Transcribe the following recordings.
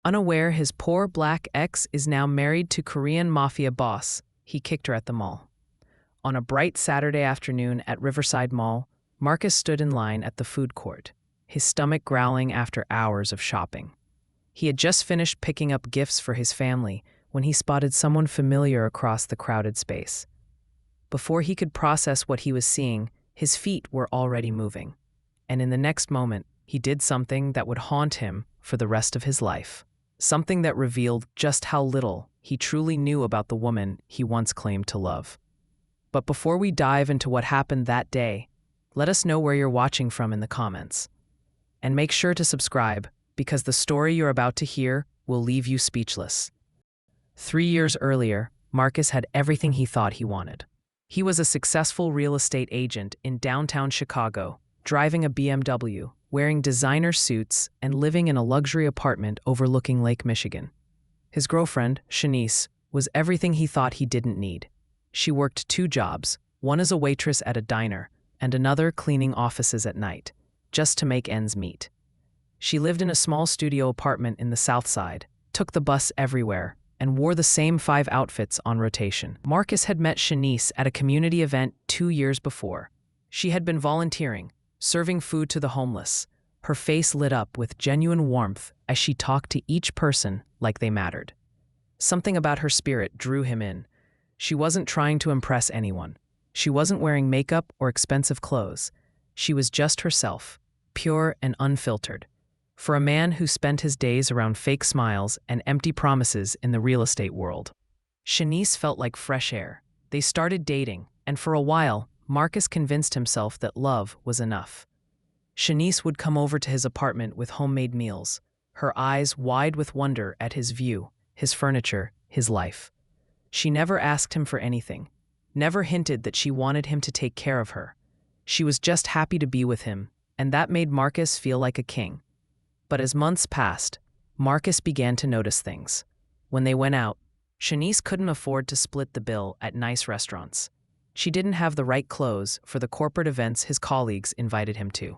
Unaware his poor black ex is now married to Korean Mafia boss, he kicked her at the mall. On a bright Saturday afternoon at Riverside Mall, Marcus stood in line at the food court, his stomach growling after hours of shopping. He had just finished picking up gifts for his family when he spotted someone familiar across the crowded space. Before he could process what he was seeing, his feet were already moving. And in the next moment, he did something that would haunt him for the rest of his life. Something that revealed just how little he truly knew about the woman he once claimed to love. But before we dive into what happened that day, let us know where you're watching from in the comments. And make sure to subscribe, because the story you're about to hear will leave you speechless. 3 years earlier, Marcus had everything he thought he wanted. He was a successful real estate agent in downtown Chicago, driving a BMW, wearing designer suits, and living in a luxury apartment overlooking Lake Michigan. His girlfriend, Shanice, was everything he thought he didn't need. She worked 2 jobs, one as a waitress at a diner and another cleaning offices at night, just to make ends meet. She lived in a small studio apartment in the South Side, took the bus everywhere, and wore the same 5 outfits on rotation. Marcus had met Shanice at a community event 2 years before. She had been volunteering, serving food to the homeless. Her face lit up with genuine warmth as she talked to each person like they mattered. Something about her spirit drew him in. She wasn't trying to impress anyone. She wasn't wearing makeup or expensive clothes. She was just herself, pure and unfiltered. For a man who spent his days around fake smiles and empty promises in the real estate world, Shanice felt like fresh air. They started dating, and for a while, Marcus convinced himself that love was enough. Shanice would come over to his apartment with homemade meals, her eyes wide with wonder at his view, his furniture, his life. She never asked him for anything, never hinted that she wanted him to take care of her. She was just happy to be with him, and that made Marcus feel like a king. But as months passed, Marcus began to notice things. When they went out, Shanice couldn't afford to split the bill at nice restaurants. She didn't have the right clothes for the corporate events his colleagues invited him to.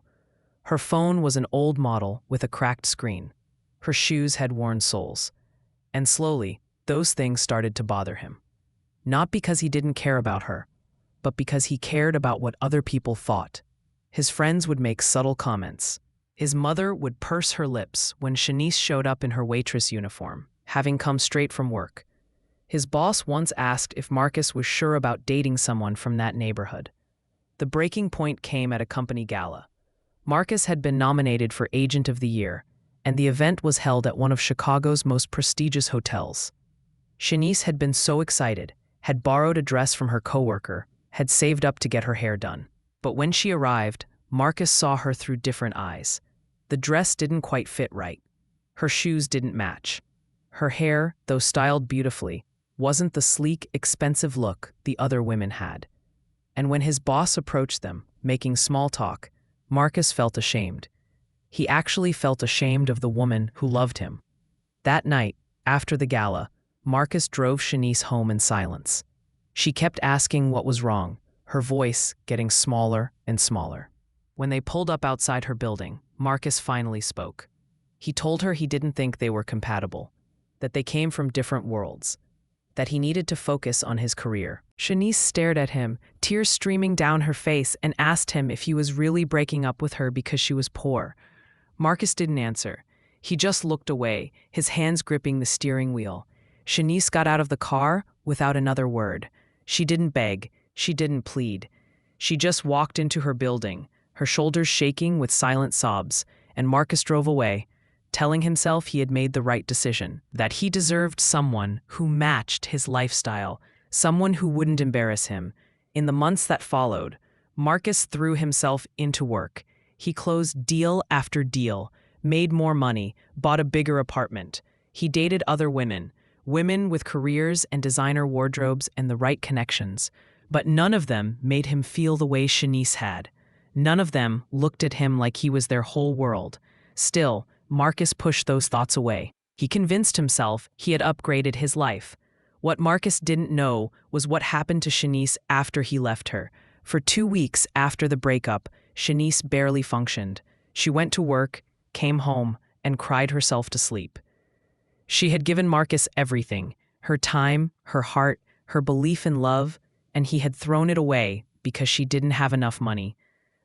Her phone was an old model with a cracked screen. Her shoes had worn soles. And slowly, those things started to bother him. Not because he didn't care about her, but because he cared about what other people thought. His friends would make subtle comments. His mother would purse her lips when Shanice showed up in her waitress uniform, having come straight from work. His boss once asked if Marcus was sure about dating someone from that neighborhood. The breaking point came at a company gala. Marcus had been nominated for Agent of the Year, and the event was held at one of Chicago's most prestigious hotels. Shanice had been so excited, had borrowed a dress from her coworker, had saved up to get her hair done. But when she arrived, Marcus saw her through different eyes. The dress didn't quite fit right. Her shoes didn't match. Her hair, though styled beautifully, wasn't the sleek, expensive look the other women had. And when his boss approached them, making small talk, Marcus felt ashamed. He actually felt ashamed of the woman who loved him. That night, after the gala, Marcus drove Shanice home in silence. She kept asking what was wrong, her voice getting smaller and smaller. When they pulled up outside her building, Marcus finally spoke. He told her he didn't think they were compatible, that they came from different worlds, that he needed to focus on his career. Shanice stared at him, tears streaming down her face, and asked him if he was really breaking up with her because she was poor. Marcus didn't answer. He just looked away, his hands gripping the steering wheel. Shanice got out of the car without another word. She didn't beg. She didn't plead. She just walked into her building, her shoulders shaking with silent sobs, and Marcus drove away, telling himself he had made the right decision, that he deserved someone who matched his lifestyle, someone who wouldn't embarrass him. In the months that followed, Marcus threw himself into work. He closed deal after deal, made more money, bought a bigger apartment. He dated other women, women with careers and designer wardrobes and the right connections. But none of them made him feel the way Shanice had. None of them looked at him like he was their whole world. Still, Marcus pushed those thoughts away. He convinced himself he had upgraded his life. What Marcus didn't know was what happened to Shanice after he left her. For 2 weeks after the breakup, Shanice barely functioned. She went to work, came home, and cried herself to sleep. She had given Marcus everything, her time, her heart, her belief in love, and he had thrown it away because she didn't have enough money.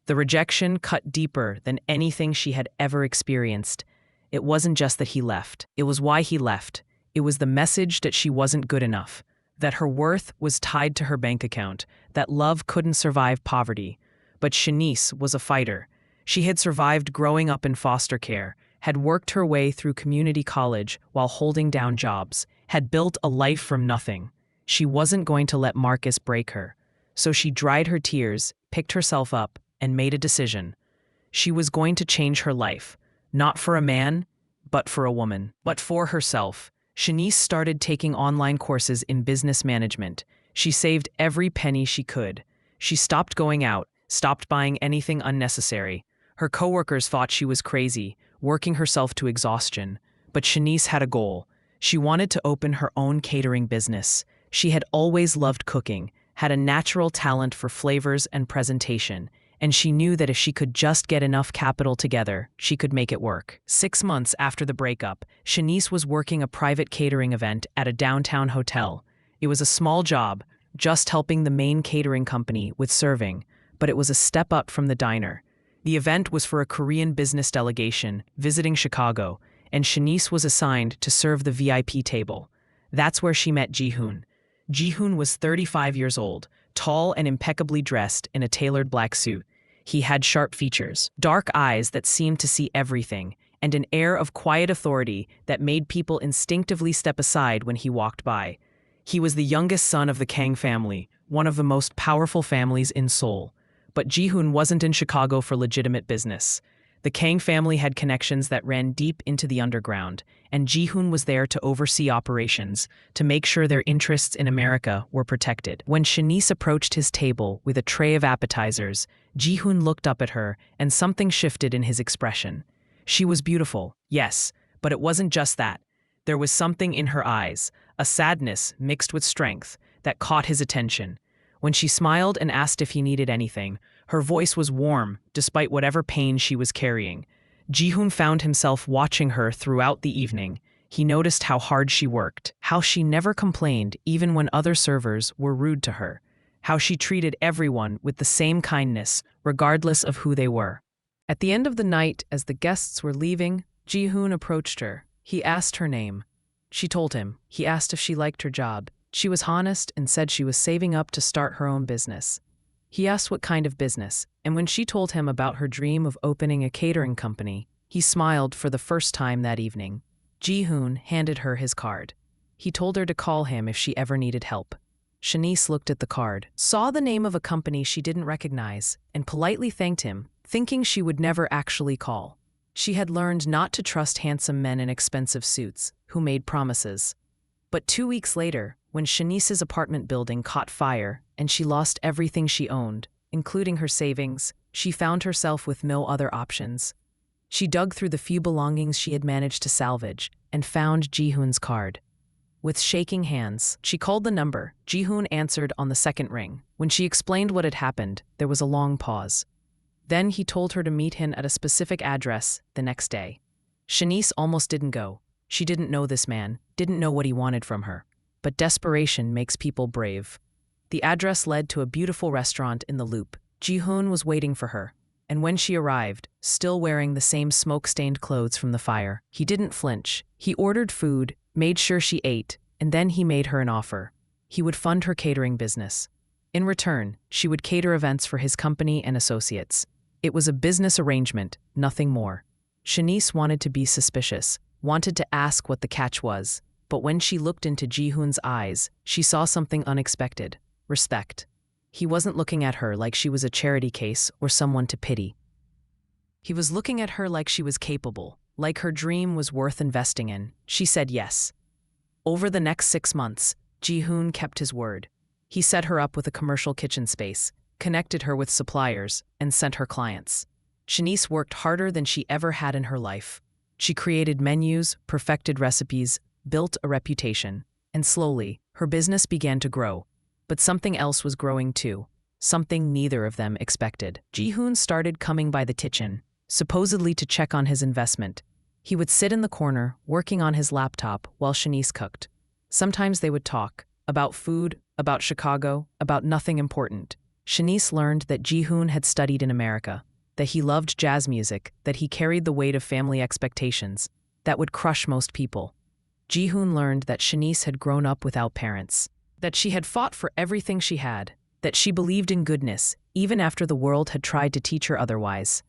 The rejection cut deeper than anything she had ever experienced. It wasn't just that he left. It was why he left. It was the message that she wasn't good enough, that her worth was tied to her bank account, that love couldn't survive poverty. But Shanice was a fighter. She had survived growing up in foster care, had worked her way through community college while holding down jobs, had built a life from nothing. She wasn't going to let Marcus break her. So she dried her tears, picked herself up, and made a decision. She was going to change her life, not for a man, but for a woman, but for herself. Shanice started taking online courses in business management. She saved every penny she could. She stopped going out, stopped buying anything unnecessary. Her coworkers thought she was crazy, working herself to exhaustion. But Shanice had a goal. She wanted to open her own catering business. She had always loved cooking, had a natural talent for flavors and presentation, and she knew that if she could just get enough capital together, she could make it work. 6 months after the breakup, Shanice was working a private catering event at a downtown hotel. It was a small job, just helping the main catering company with serving, but it was a step up from the diner. The event was for a Korean business delegation visiting Chicago, and Shanice was assigned to serve the VIP table. That's where she met Ji-hoon. Ji-hoon was 35 years old, tall and impeccably dressed in a tailored black suit. He had sharp features, dark eyes that seemed to see everything, and an air of quiet authority that made people instinctively step aside when he walked by. He was the youngest son of the Kang family, one of the most powerful families in Seoul. But Ji-hoon wasn't in Chicago for legitimate business. The Kang family had connections that ran deep into the underground, and Ji-hoon was there to oversee operations, to make sure their interests in America were protected. When Shanice approached his table with a tray of appetizers, Ji-hoon looked up at her, and something shifted in his expression. She was beautiful, yes, but it wasn't just that. There was something in her eyes, a sadness mixed with strength, that caught his attention. When she smiled and asked if he needed anything, her voice was warm, despite whatever pain she was carrying. Ji-hoon found himself watching her throughout the evening. He noticed how hard she worked, how she never complained even when other servers were rude to her, how she treated everyone with the same kindness, regardless of who they were. At the end of the night, as the guests were leaving, Ji-hoon approached her. He asked her name. She told him. He asked if she liked her job. She was honest and said she was saving up to start her own business. He asked what kind of business, and when she told him about her dream of opening a catering company, he smiled for the first time that evening. Ji-hoon handed her his card. He told her to call him if she ever needed help. Shanice looked at the card, saw the name of a company she didn't recognize, and politely thanked him, thinking she would never actually call. She had learned not to trust handsome men in expensive suits, who made promises. But 2 weeks later, when Shanice's apartment building caught fire and she lost everything she owned, including her savings, she found herself with no other options. She dug through the few belongings she had managed to salvage and found Ji-hoon's card. With shaking hands, she called the number. Ji-hoon answered on the second ring. When she explained what had happened, there was a long pause. Then he told her to meet him at a specific address the next day. Shanice almost didn't go. She didn't know this man, didn't know what he wanted from her. But desperation makes people brave. The address led to a beautiful restaurant in the Loop. Ji-hoon was waiting for her, and when she arrived, still wearing the same smoke-stained clothes from the fire, he didn't flinch. He ordered food, made sure she ate, and then he made her an offer. He would fund her catering business. In return, she would cater events for his company and associates. It was a business arrangement, nothing more. Shanice wanted to be suspicious, wanted to ask what the catch was. But when she looked into Ji-hoon's eyes, she saw something unexpected: respect. He wasn't looking at her like she was a charity case or someone to pity. He was looking at her like she was capable, like her dream was worth investing in. She said yes. Over the next 6 months, Ji-hoon kept his word. He set her up with a commercial kitchen space, connected her with suppliers, and sent her clients. Shanice worked harder than she ever had in her life. She created menus, perfected recipes, built a reputation, and slowly, her business began to grow. But something else was growing too, something neither of them expected. Ji-hoon started coming by the kitchen, supposedly to check on his investment. He would sit in the corner, working on his laptop while Shanice cooked. Sometimes they would talk about food, about Chicago, about nothing important. Shanice learned that Ji-hoon had studied in America, that he loved jazz music, that he carried the weight of family expectations that would crush most people. Ji-hoon learned that Shanice had grown up without parents, that she had fought for everything she had, that she believed in goodness, even after the world had tried to teach her otherwise.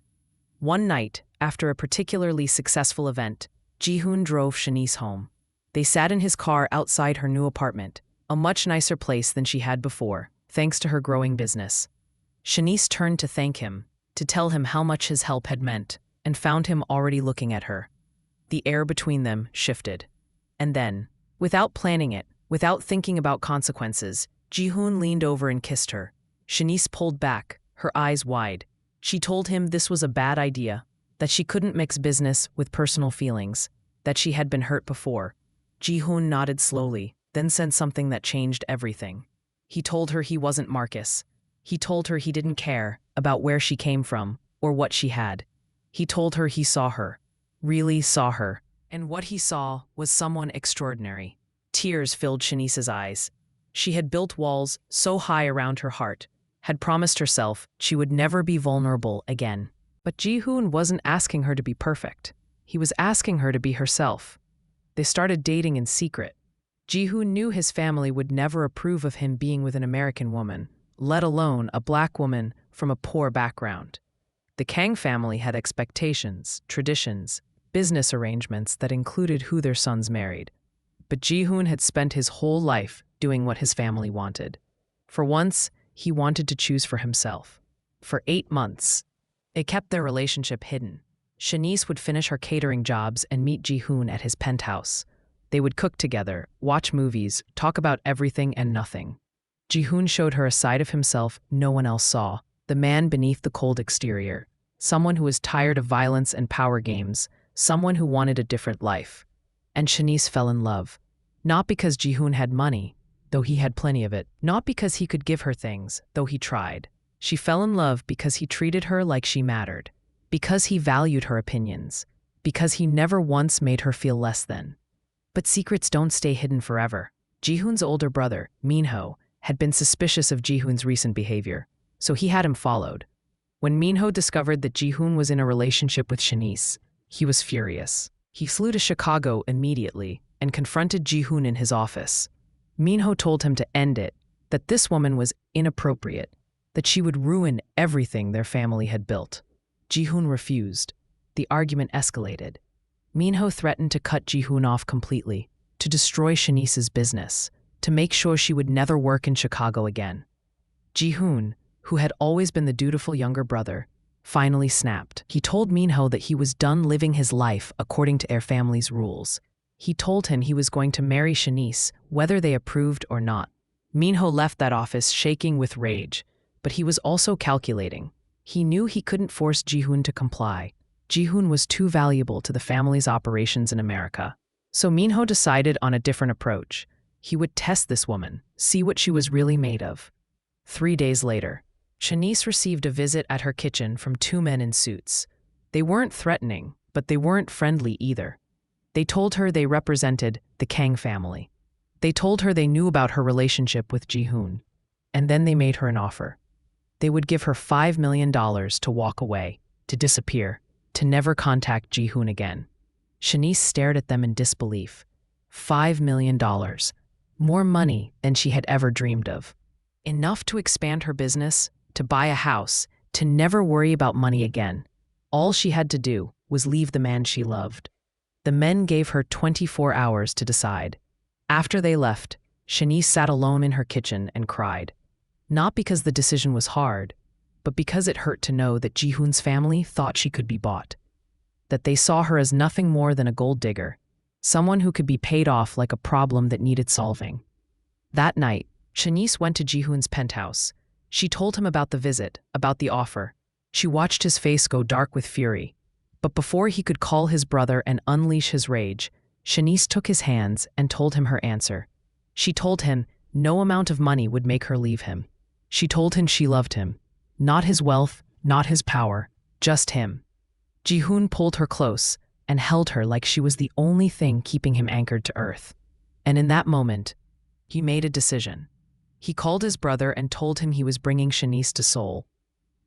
One night, after a particularly successful event, Ji-hoon drove Shanice home. They sat in his car outside her new apartment, a much nicer place than she had before, thanks to her growing business. Shanice turned to thank him, to tell him how much his help had meant, and found him already looking at her. The air between them shifted. And then, without planning it, without thinking about consequences, Ji-hoon leaned over and kissed her. Shanice pulled back, her eyes wide. She told him this was a bad idea, that she couldn't mix business with personal feelings, that she had been hurt before. Ji-hoon nodded slowly, then said something that changed everything. He told her he wasn't Marcus. He told her he didn't care about where she came from or what she had. He told her he saw her, really saw her, and what he saw was someone extraordinary. Tears filled Shanice's eyes. She had built walls so high around her heart, had promised herself she would never be vulnerable again. But Ji-hoon wasn't asking her to be perfect. He was asking her to be herself. They started dating in secret. Ji-hoon knew his family would never approve of him being with an American woman, let alone a black woman from a poor background. The Kang family had expectations, traditions, business arrangements that included who their sons married. But Ji-hoon had spent his whole life doing what his family wanted. For once, he wanted to choose for himself. For 8 months, it kept their relationship hidden. Shanice would finish her catering jobs and meet Ji-hoon at his penthouse. They would cook together, watch movies, talk about everything and nothing. Ji-hoon showed her a side of himself no one else saw, the man beneath the cold exterior, someone who was tired of violence and power games, someone who wanted a different life. And Shanice fell in love. Not because Ji-hoon had money, though he had plenty of it. Not because he could give her things, though he tried. She fell in love because he treated her like she mattered, because he valued her opinions, because he never once made her feel less than. But secrets don't stay hidden forever. Ji-hoon's older brother, Minho, had been suspicious of Ji-hoon's recent behavior, so he had him followed. When Minho discovered that Ji-hoon was in a relationship with Shanice, he was furious. He flew to Chicago immediately and confronted Ji-hoon in his office. Minho told him to end it, that this woman was inappropriate, that she would ruin everything their family had built. Ji-hoon refused. The argument escalated. Minho threatened to cut Ji-hoon off completely, to destroy Shanice's business, to make sure she would never work in Chicago again. Ji-hoon, who had always been the dutiful younger brother, finally snapped. He told Minho that he was done living his life according to their family's rules. He told him he was going to marry Shanice, whether they approved or not. Minho left that office shaking with rage, but he was also calculating. He knew he couldn't force Ji-hoon to comply. Ji-hoon was too valuable to the family's operations in America. So Minho decided on a different approach. He would test this woman, see what she was really made of. 3 days later, Shanice received a visit at her kitchen from 2 men in suits. They weren't threatening, but they weren't friendly either. They told her they represented the Kang family. They told her they knew about her relationship with Ji-hoon. And then they made her an offer. They would give her $5 million to walk away, to disappear, to never contact Ji-hoon again. Shanice stared at them in disbelief. $5 million. More money than she had ever dreamed of. Enough to expand her business, to buy a house, to never worry about money again. All she had to do was leave the man she loved. The men gave her 24 hours to decide. After they left, Shanice sat alone in her kitchen and cried. Not because the decision was hard, but because it hurt to know that Ji-hoon's family thought she could be bought. That they saw her as nothing more than a gold digger, someone who could be paid off like a problem that needed solving. That night, Shanice went to Ji-hoon's penthouse. She told him about the visit, about the offer. She watched his face go dark with fury. But before he could call his brother and unleash his rage, Shanice took his hands and told him her answer. She told him no amount of money would make her leave him. She told him she loved him. Not his wealth, not his power, just him. Ji-hoon pulled her close, and held her like she was the only thing keeping him anchored to earth. And in that moment, he made a decision. He called his brother and told him he was bringing Shanice to Seoul.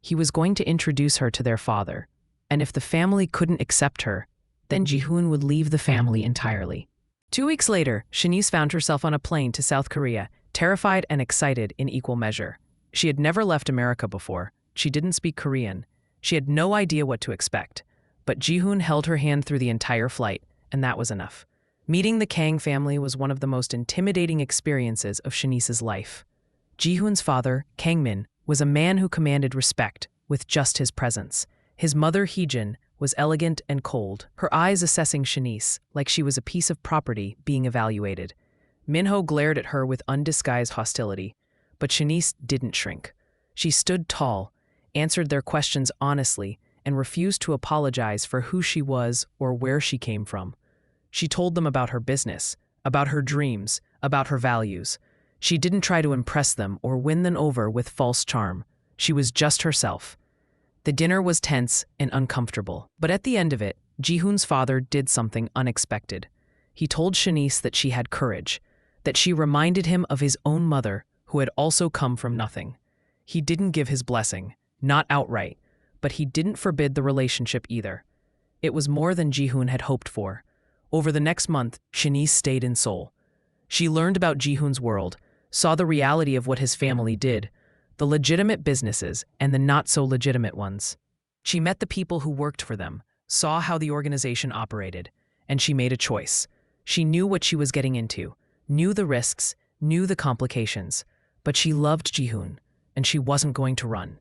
He was going to introduce her to their father, and if the family couldn't accept her, then Ji-hoon would leave the family entirely. 2 weeks later, Shanice found herself on a plane to South Korea, terrified and excited in equal measure. She had never left America before. She didn't speak Korean. She had no idea what to expect. But Ji-hoon held her hand through the entire flight, and that was enough. Meeting the Kang family was one of the most intimidating experiences of Shanice's life. Ji-hoon's father, Kang Min, was a man who commanded respect with just his presence. His mother, Hee-jin, was elegant and cold, her eyes assessing Shanice like she was a piece of property being evaluated. Minho glared at her with undisguised hostility, but Shanice didn't shrink. She stood tall, answered their questions honestly, and refused to apologize for who she was or where she came from. She told them about her business, about her dreams, about her values. She didn't try to impress them or win them over with false charm. She was just herself. The dinner was tense and uncomfortable, but at the end of it, Ji-hoon's father did something unexpected. He told Shanice that she had courage, that she reminded him of his own mother, who had also come from nothing. He didn't give his blessing, not outright, but he didn't forbid the relationship either. It was more than Ji-hoon had hoped for. Over the next month, Shanice stayed in Seoul. She learned about Ji-hoon's world, saw the reality of what his family did, the legitimate businesses and the not-so-legitimate ones. She met the people who worked for them, saw how the organization operated, and she made a choice. She knew what she was getting into, knew the risks, knew the complications, but she loved Ji-hoon, and she wasn't going to run.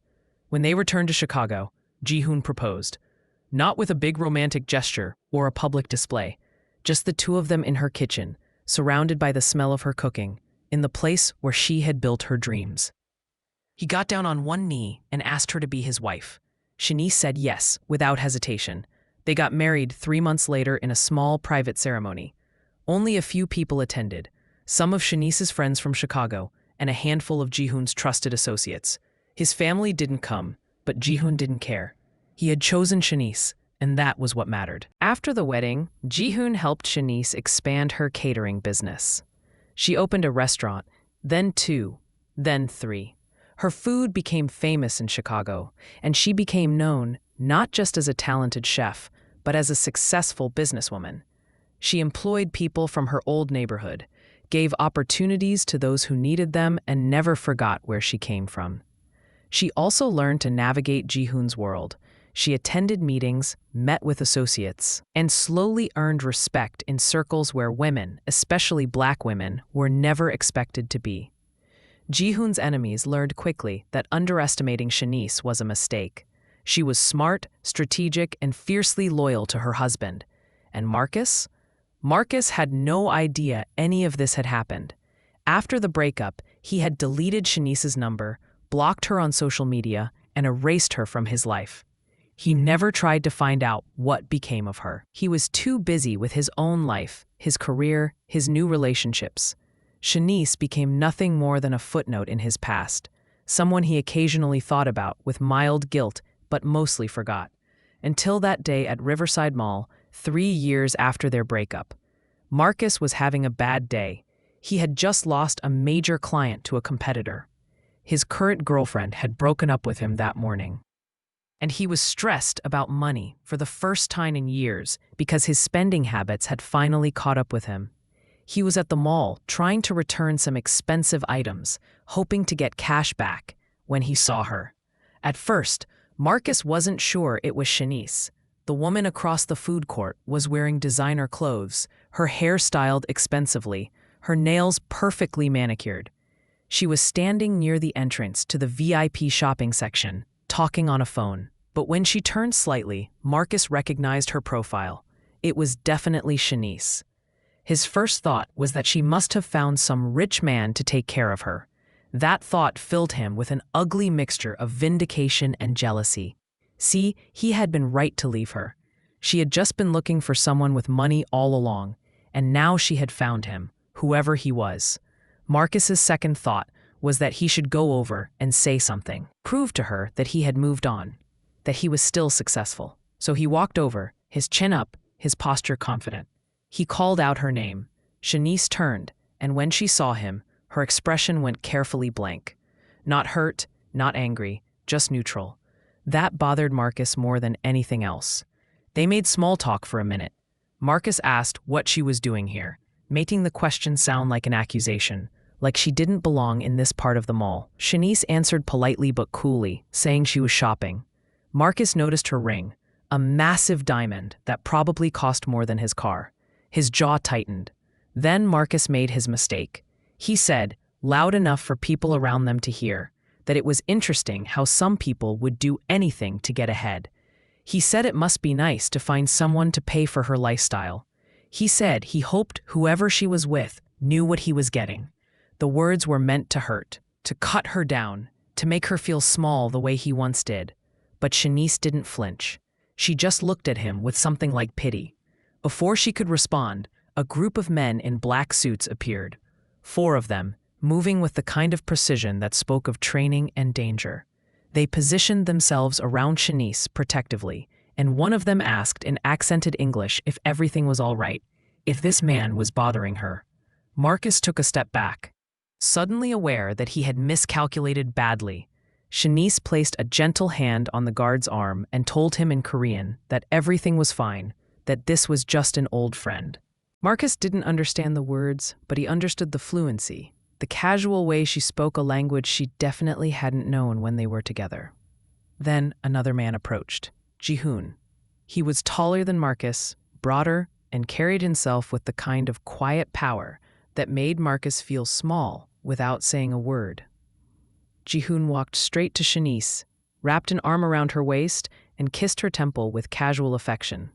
When they returned to Chicago, Ji-hoon proposed, not with a big romantic gesture or a public display, just the two of them in her kitchen, surrounded by the smell of her cooking, in the place where she had built her dreams. He got down on one knee and asked her to be his wife. Shanice said yes, without hesitation. They got married 3 months later in a small private ceremony. Only a few people attended, some of Shanice's friends from Chicago and a handful of Ji-hoon's trusted associates. His family didn't come, but Ji-hoon didn't care. He had chosen Shanice, and that was what mattered. After the wedding, Ji-hoon helped Shanice expand her catering business. She opened a restaurant, then 2, then 3. Her food became famous in Chicago, and she became known not just as a talented chef, but as a successful businesswoman. She employed people from her old neighborhood, gave opportunities to those who needed them, and never forgot where she came from. She also learned to navigate Ji-hoon's world. She attended meetings, met with associates, and slowly earned respect in circles where women, especially Black women, were never expected to be. Ji-hoon's enemies learned quickly that underestimating Shanice was a mistake. She was smart, strategic, and fiercely loyal to her husband. And Marcus? Marcus had no idea any of this had happened. After the breakup, he had deleted Shanice's number, blocked her on social media, and erased her from his life. He never tried to find out what became of her. He was too busy with his own life, his career, his new relationships. Shanice became nothing more than a footnote in his past, someone he occasionally thought about with mild guilt but mostly forgot. Until that day at Riverside Mall, 3 years after their breakup. Marcus was having a bad day. He had just lost a major client to a competitor. His current girlfriend had broken up with him that morning. And he was stressed about money for the first time in years because his spending habits had finally caught up with him. He was at the mall trying to return some expensive items, hoping to get cash back, when he saw her. At first, Marcus wasn't sure it was Shanice. The woman across the food court was wearing designer clothes, her hair styled expensively, her nails perfectly manicured. She was standing near the entrance to the VIP shopping section, talking on a phone. But when she turned slightly, Marcus recognized her profile. It was definitely Shanice. His first thought was that she must have found some rich man to take care of her. That thought filled him with an ugly mixture of vindication and jealousy. See, he had been right to leave her. She had just been looking for someone with money all along, and now she had found him, whoever he was. Marcus's second thought was that he should go over and say something, prove to her that he had moved on, that he was still successful. So he walked over, his chin up, his posture confident. He called out her name. Shanice turned, and when she saw him, her expression went carefully blank. Not hurt, not angry, just neutral. That bothered Marcus more than anything else. They made small talk for a minute. Marcus asked what she was doing here, making the question sound like an accusation, like she didn't belong in this part of the mall. Shanice answered politely but coolly, saying she was shopping. Marcus noticed her ring, a massive diamond that probably cost more than his car. His jaw tightened. Then Marcus made his mistake. He said, loud enough for people around them to hear, that it was interesting how some people would do anything to get ahead. He said it must be nice to find someone to pay for her lifestyle. He said he hoped whoever she was with knew what he was getting. The words were meant to hurt, to cut her down, to make her feel small the way he once did. But Shanice didn't flinch. She just looked at him with something like pity. Before she could respond, a group of men in black suits appeared. 4 of them, moving with the kind of precision that spoke of training and danger. They positioned themselves around Shanice protectively, and one of them asked in accented English if everything was all right, if this man was bothering her. Marcus took a step back, suddenly aware that he had miscalculated badly. Shanice placed a gentle hand on the guard's arm and told him in Korean that everything was fine, that this was just an old friend. Marcus didn't understand the words, but he understood the fluency, the casual way she spoke a language she definitely hadn't known when they were together. Then another man approached, Ji-hoon. He was taller than Marcus, broader, and carried himself with the kind of quiet power that made Marcus feel small without saying a word. Ji-hoon walked straight to Shanice, wrapped an arm around her waist, and kissed her temple with casual affection.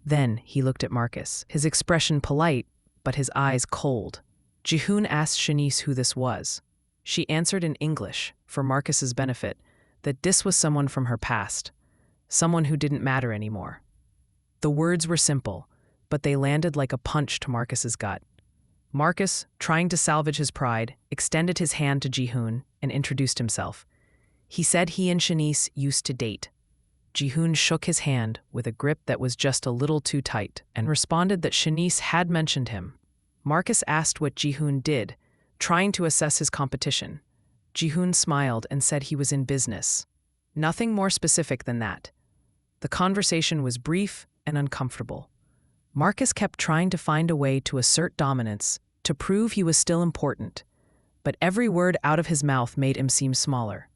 Then he looked at Marcus, his expression polite, but his eyes cold. Ji-hoon asked Shanice who this was. She answered in English, for Marcus's benefit, that this was someone from her past, someone who didn't matter anymore. The words were simple, but they landed like a punch to Marcus's gut. Marcus, trying to salvage his pride, extended his hand to Ji-hoon and introduced himself. He said he and Shanice used to date. Ji-hoon shook his hand with a grip that was just a little too tight and responded that Shanice had mentioned him. Marcus asked what Ji-hoon did, trying to assess his competition. Ji-hoon smiled and said he was in business. Nothing more specific than that. The conversation was brief and uncomfortable. Marcus kept trying to find a way to assert dominance, to prove he was still important, but every word out of his mouth made him seem smaller.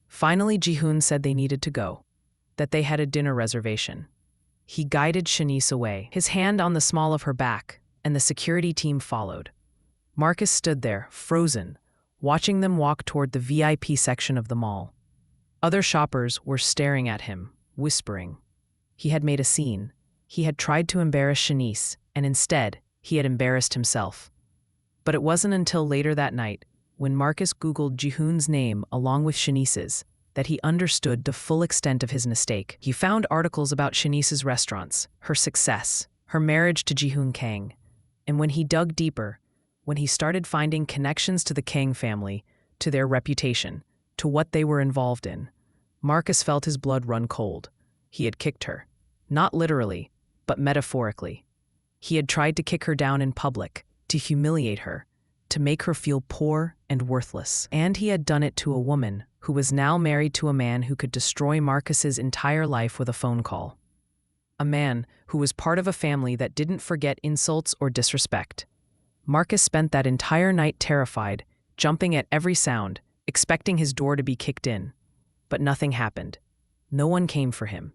Finally, Ji-hoon said they needed to go, that they had a dinner reservation. He guided Shanice away, his hand on the small of her back, and the security team followed. Marcus stood there, frozen, watching them walk toward the VIP section of the mall. Other shoppers were staring at him, whispering. He had made a scene. He had tried to embarrass Shanice, and instead, he had embarrassed himself. But it wasn't until later that night, when Marcus Googled Ji-hoon's name along with Shanice's, that he understood the full extent of his mistake. He found articles about Shanice's restaurants, her success, her marriage to Ji-hoon Kang. And when he dug deeper, when he started finding connections to the Kang family, to their reputation, to what they were involved in, Marcus felt his blood run cold. He had kicked her. Not literally, but metaphorically. He had tried to kick her down in public, to humiliate her, to make her feel poor and worthless. And he had done it to a woman who was now married to a man who could destroy Marcus's entire life with a phone call. A man who was part of a family that didn't forget insults or disrespect. Marcus spent that entire night terrified, jumping at every sound, expecting his door to be kicked in. But nothing happened. No one came for him.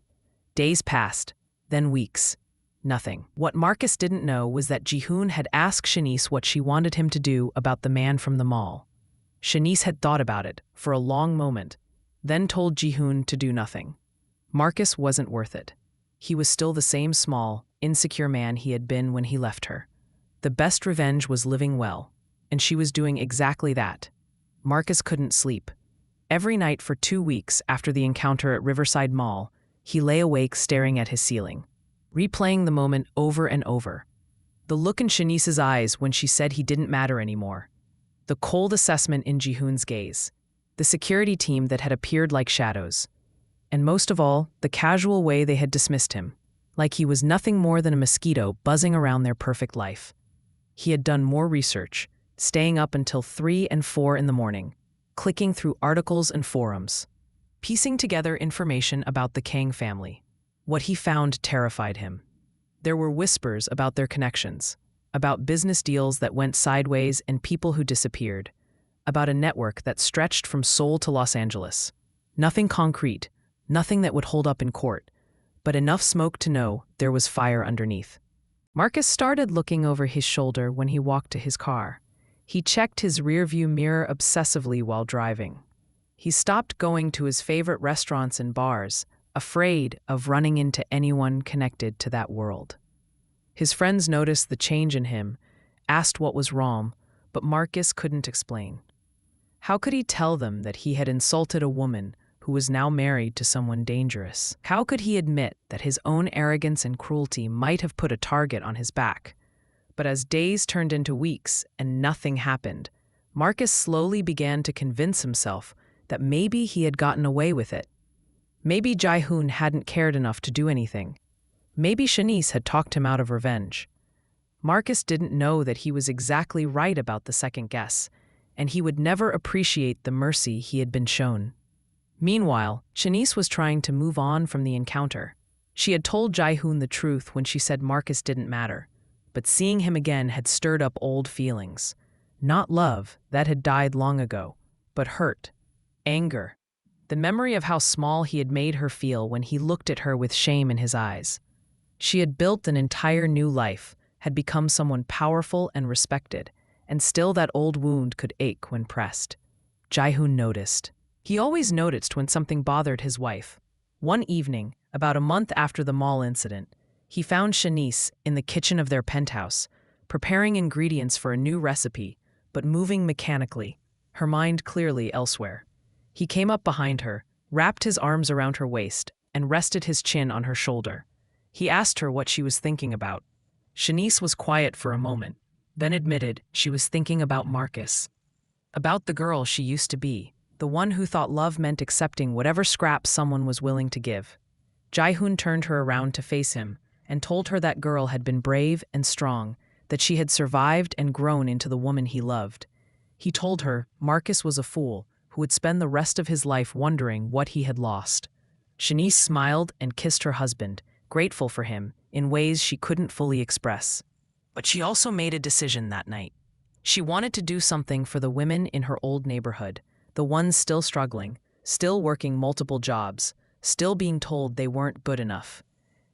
Days passed, then weeks. Nothing. What Marcus didn't know was that Ji-hoon had asked Shanice what she wanted him to do about the man from the mall. Shanice had thought about it for a long moment, then told Ji-hoon to do nothing. Marcus wasn't worth it. He was still the same small, insecure man he had been when he left her. The best revenge was living well, and she was doing exactly that. Marcus couldn't sleep. Every night for 2 weeks after the encounter at Riverside Mall, he lay awake staring at his ceiling, replaying the moment over and over. The look in Shanice's eyes when she said he didn't matter anymore. The cold assessment in Ji-hoon's gaze. The security team that had appeared like shadows. And most of all, the casual way they had dismissed him. like he was nothing more than a mosquito buzzing around their perfect life. He had done more research, staying up until 3 and 4 in the morning, clicking through articles and forums, piecing together information about the Kang family. What he found terrified him. There were whispers about their connections, about business deals that went sideways and people who disappeared, about a network that stretched from Seoul to Los Angeles. Nothing concrete, nothing that would hold up in court, but enough smoke to know there was fire underneath. Marcus started looking over his shoulder when he walked to his car. He checked his rearview mirror obsessively while driving. He stopped going to his favorite restaurants and bars, afraid of running into anyone connected to that world. His friends noticed the change in him, asked what was wrong, but Marcus couldn't explain. How could he tell them that he had insulted a woman who was now married to someone dangerous? How could he admit that his own arrogance and cruelty might have put a target on his back? But as days turned into weeks and nothing happened, Marcus slowly began to convince himself that maybe he had gotten away with it. Maybe Jae-hoon hadn't cared enough to do anything. Maybe Shanice had talked him out of revenge. Marcus didn't know that he was exactly right about the second guess, and he would never appreciate the mercy he had been shown. Meanwhile, Shanice was trying to move on from the encounter. She had told Jae-hoon the truth when she said Marcus didn't matter, but seeing him again had stirred up old feelings. Not love, that had died long ago, but hurt, anger, the memory of how small he had made her feel when he looked at her with shame in his eyes. She had built an entire new life, had become someone powerful and respected, and still that old wound could ache when pressed. Jae-hoon noticed. He always noticed when something bothered his wife. One evening, about a month after the mall incident, he found Shanice in the kitchen of their penthouse, preparing ingredients for a new recipe, but moving mechanically, her mind clearly elsewhere. He came up behind her, wrapped his arms around her waist, and rested his chin on her shoulder. He asked her what she was thinking about. Shanice was quiet for a moment, then admitted she was thinking about Marcus. About the girl she used to be, the one who thought love meant accepting whatever scraps someone was willing to give. Jae-hoon turned her around to face him and told her that girl had been brave and strong, that she had survived and grown into the woman he loved. He told her Marcus was a fool who would spend the rest of his life wondering what he had lost. Shanice smiled and kissed her husband, grateful for him in ways she couldn't fully express. But she also made a decision that night. She wanted to do something for the women in her old neighborhood, the ones still struggling, still working multiple jobs, still being told they weren't good enough.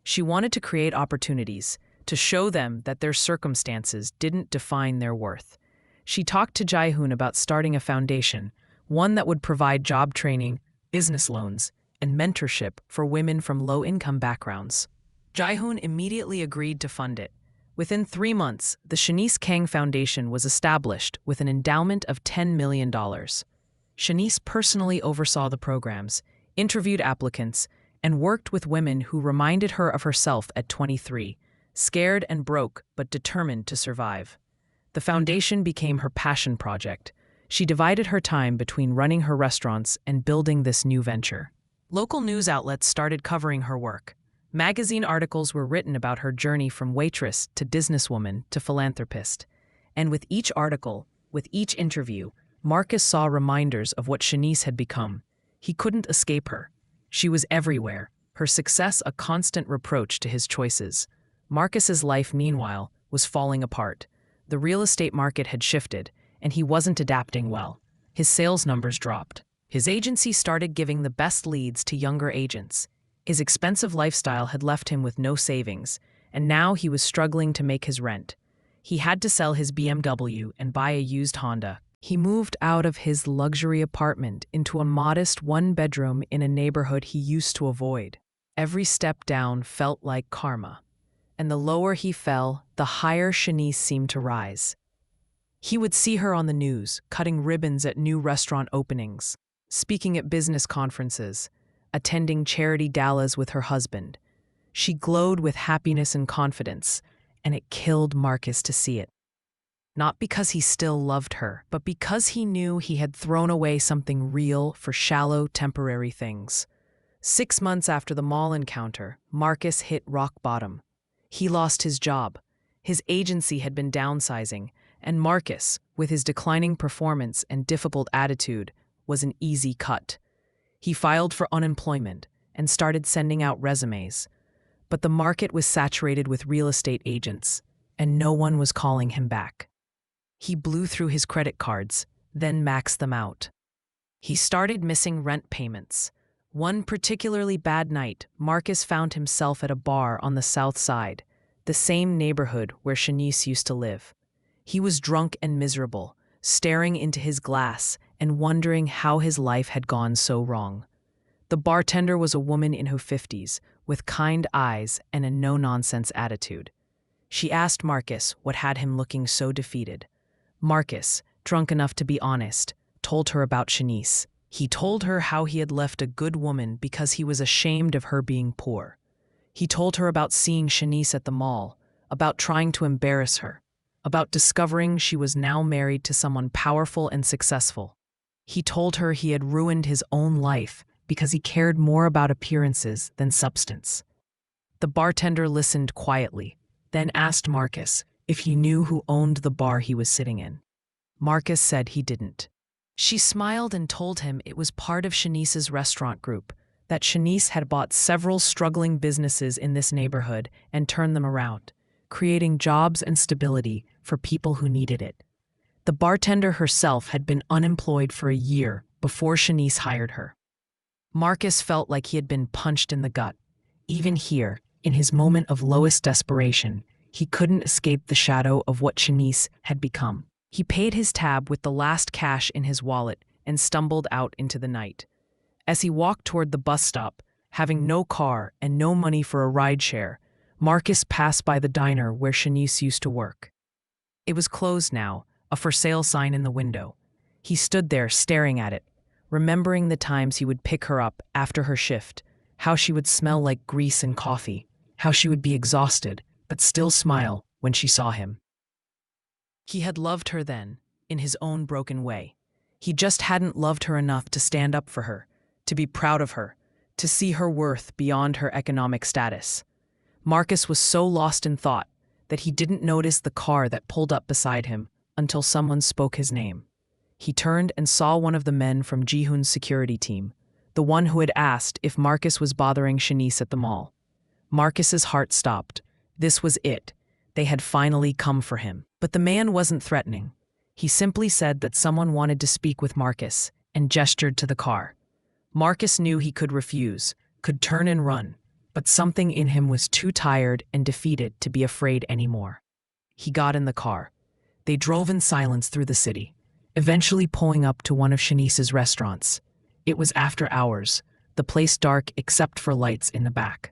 She wanted to create opportunities, to show them that their circumstances didn't define their worth. She talked to Jae-hoon about starting a foundation, one that would provide job training, business loans, and mentorship for women from low-income backgrounds. Jae-hoon immediately agreed to fund it. Within 3 months, the Shanice Kang Foundation was established with an endowment of $10 million. Shanice personally oversaw the programs, interviewed applicants, and worked with women who reminded her of herself at 23, scared and broke but determined to survive. The foundation became her passion project. She divided her time between running her restaurants and building this new venture. Local news outlets started covering her work. Magazine articles were written about her journey from waitress to businesswoman to philanthropist. And with each article, with each interview, Marcus saw reminders of what Shanice had become. He couldn't escape her. She was everywhere, her success a constant reproach to his choices. Marcus's life, meanwhile, was falling apart. The real estate market had shifted, and he wasn't adapting well. His sales numbers dropped. His agency started giving the best leads to younger agents. His expensive lifestyle had left him with no savings, and now he was struggling to make his rent. He had to sell his BMW and buy a used Honda. He moved out of his luxury apartment into a modest one-bedroom in a neighborhood he used to avoid. Every step down felt like karma, and the lower he fell, the higher Shanice seemed to rise. He would see her on the news, cutting ribbons at new restaurant openings, speaking at business conferences, attending charity galas with her husband. She glowed with happiness and confidence, and it killed Marcus to see it. Not because he still loved her, but because he knew he had thrown away something real for shallow, temporary things. 6 months after the mall encounter, Marcus hit rock bottom. He lost his job. His agency had been downsizing, and Marcus, with his declining performance and difficult attitude, was an easy cut. He filed for unemployment and started sending out resumes. But the market was saturated with real estate agents, and no one was calling him back. He blew through his credit cards, then maxed them out. He started missing rent payments. One particularly bad night, Marcus found himself at a bar on the south side, the same neighborhood where Shanice used to live. He was drunk and miserable, staring into his glass and wondering how his life had gone so wrong. The bartender was a woman in her 50s, with kind eyes and a no-nonsense attitude. She asked Marcus what had him looking so defeated. Marcus, drunk enough to be honest, told her about Shanice. He told her how he had left a good woman because he was ashamed of her being poor. He told her about seeing Shanice at the mall, about trying to embarrass her, about discovering she was now married to someone powerful and successful. He told her he had ruined his own life because he cared more about appearances than substance. The bartender listened quietly, then asked Marcus if he knew who owned the bar he was sitting in. Marcus said he didn't. She smiled and told him it was part of Shanice's restaurant group, that Shanice had bought several struggling businesses in this neighborhood and turned them around, creating jobs and stability for people who needed it. The bartender herself had been unemployed for a year before Shanice hired her. Marcus felt like he had been punched in the gut. Even here, in his moment of lowest desperation, he couldn't escape the shadow of what Shanice had become. He paid his tab with the last cash in his wallet and stumbled out into the night. As he walked toward the bus stop, having no car and no money for a rideshare, Marcus passed by the diner where Shanice used to work. It was closed now, a for sale sign in the window. He stood there staring at it, remembering the times he would pick her up after her shift, how she would smell like grease and coffee, how she would be exhausted but still smile when she saw him. He had loved her then, in his own broken way. He just hadn't loved her enough to stand up for her, to be proud of her, to see her worth beyond her economic status. Marcus was so lost in thought that he didn't notice the car that pulled up beside him until someone spoke his name. He turned and saw one of the men from Ji-hoon's security team, the one who had asked if Marcus was bothering Shanice at the mall. Marcus's heart stopped. This was it. They had finally come for him. But the man wasn't threatening. He simply said that someone wanted to speak with Marcus and gestured to the car. Marcus knew he could refuse, could turn and run, but something in him was too tired and defeated to be afraid anymore. He got in the car. They drove in silence through the city, eventually pulling up to one of Shanice's restaurants. It was after hours, the place dark except for lights in the back.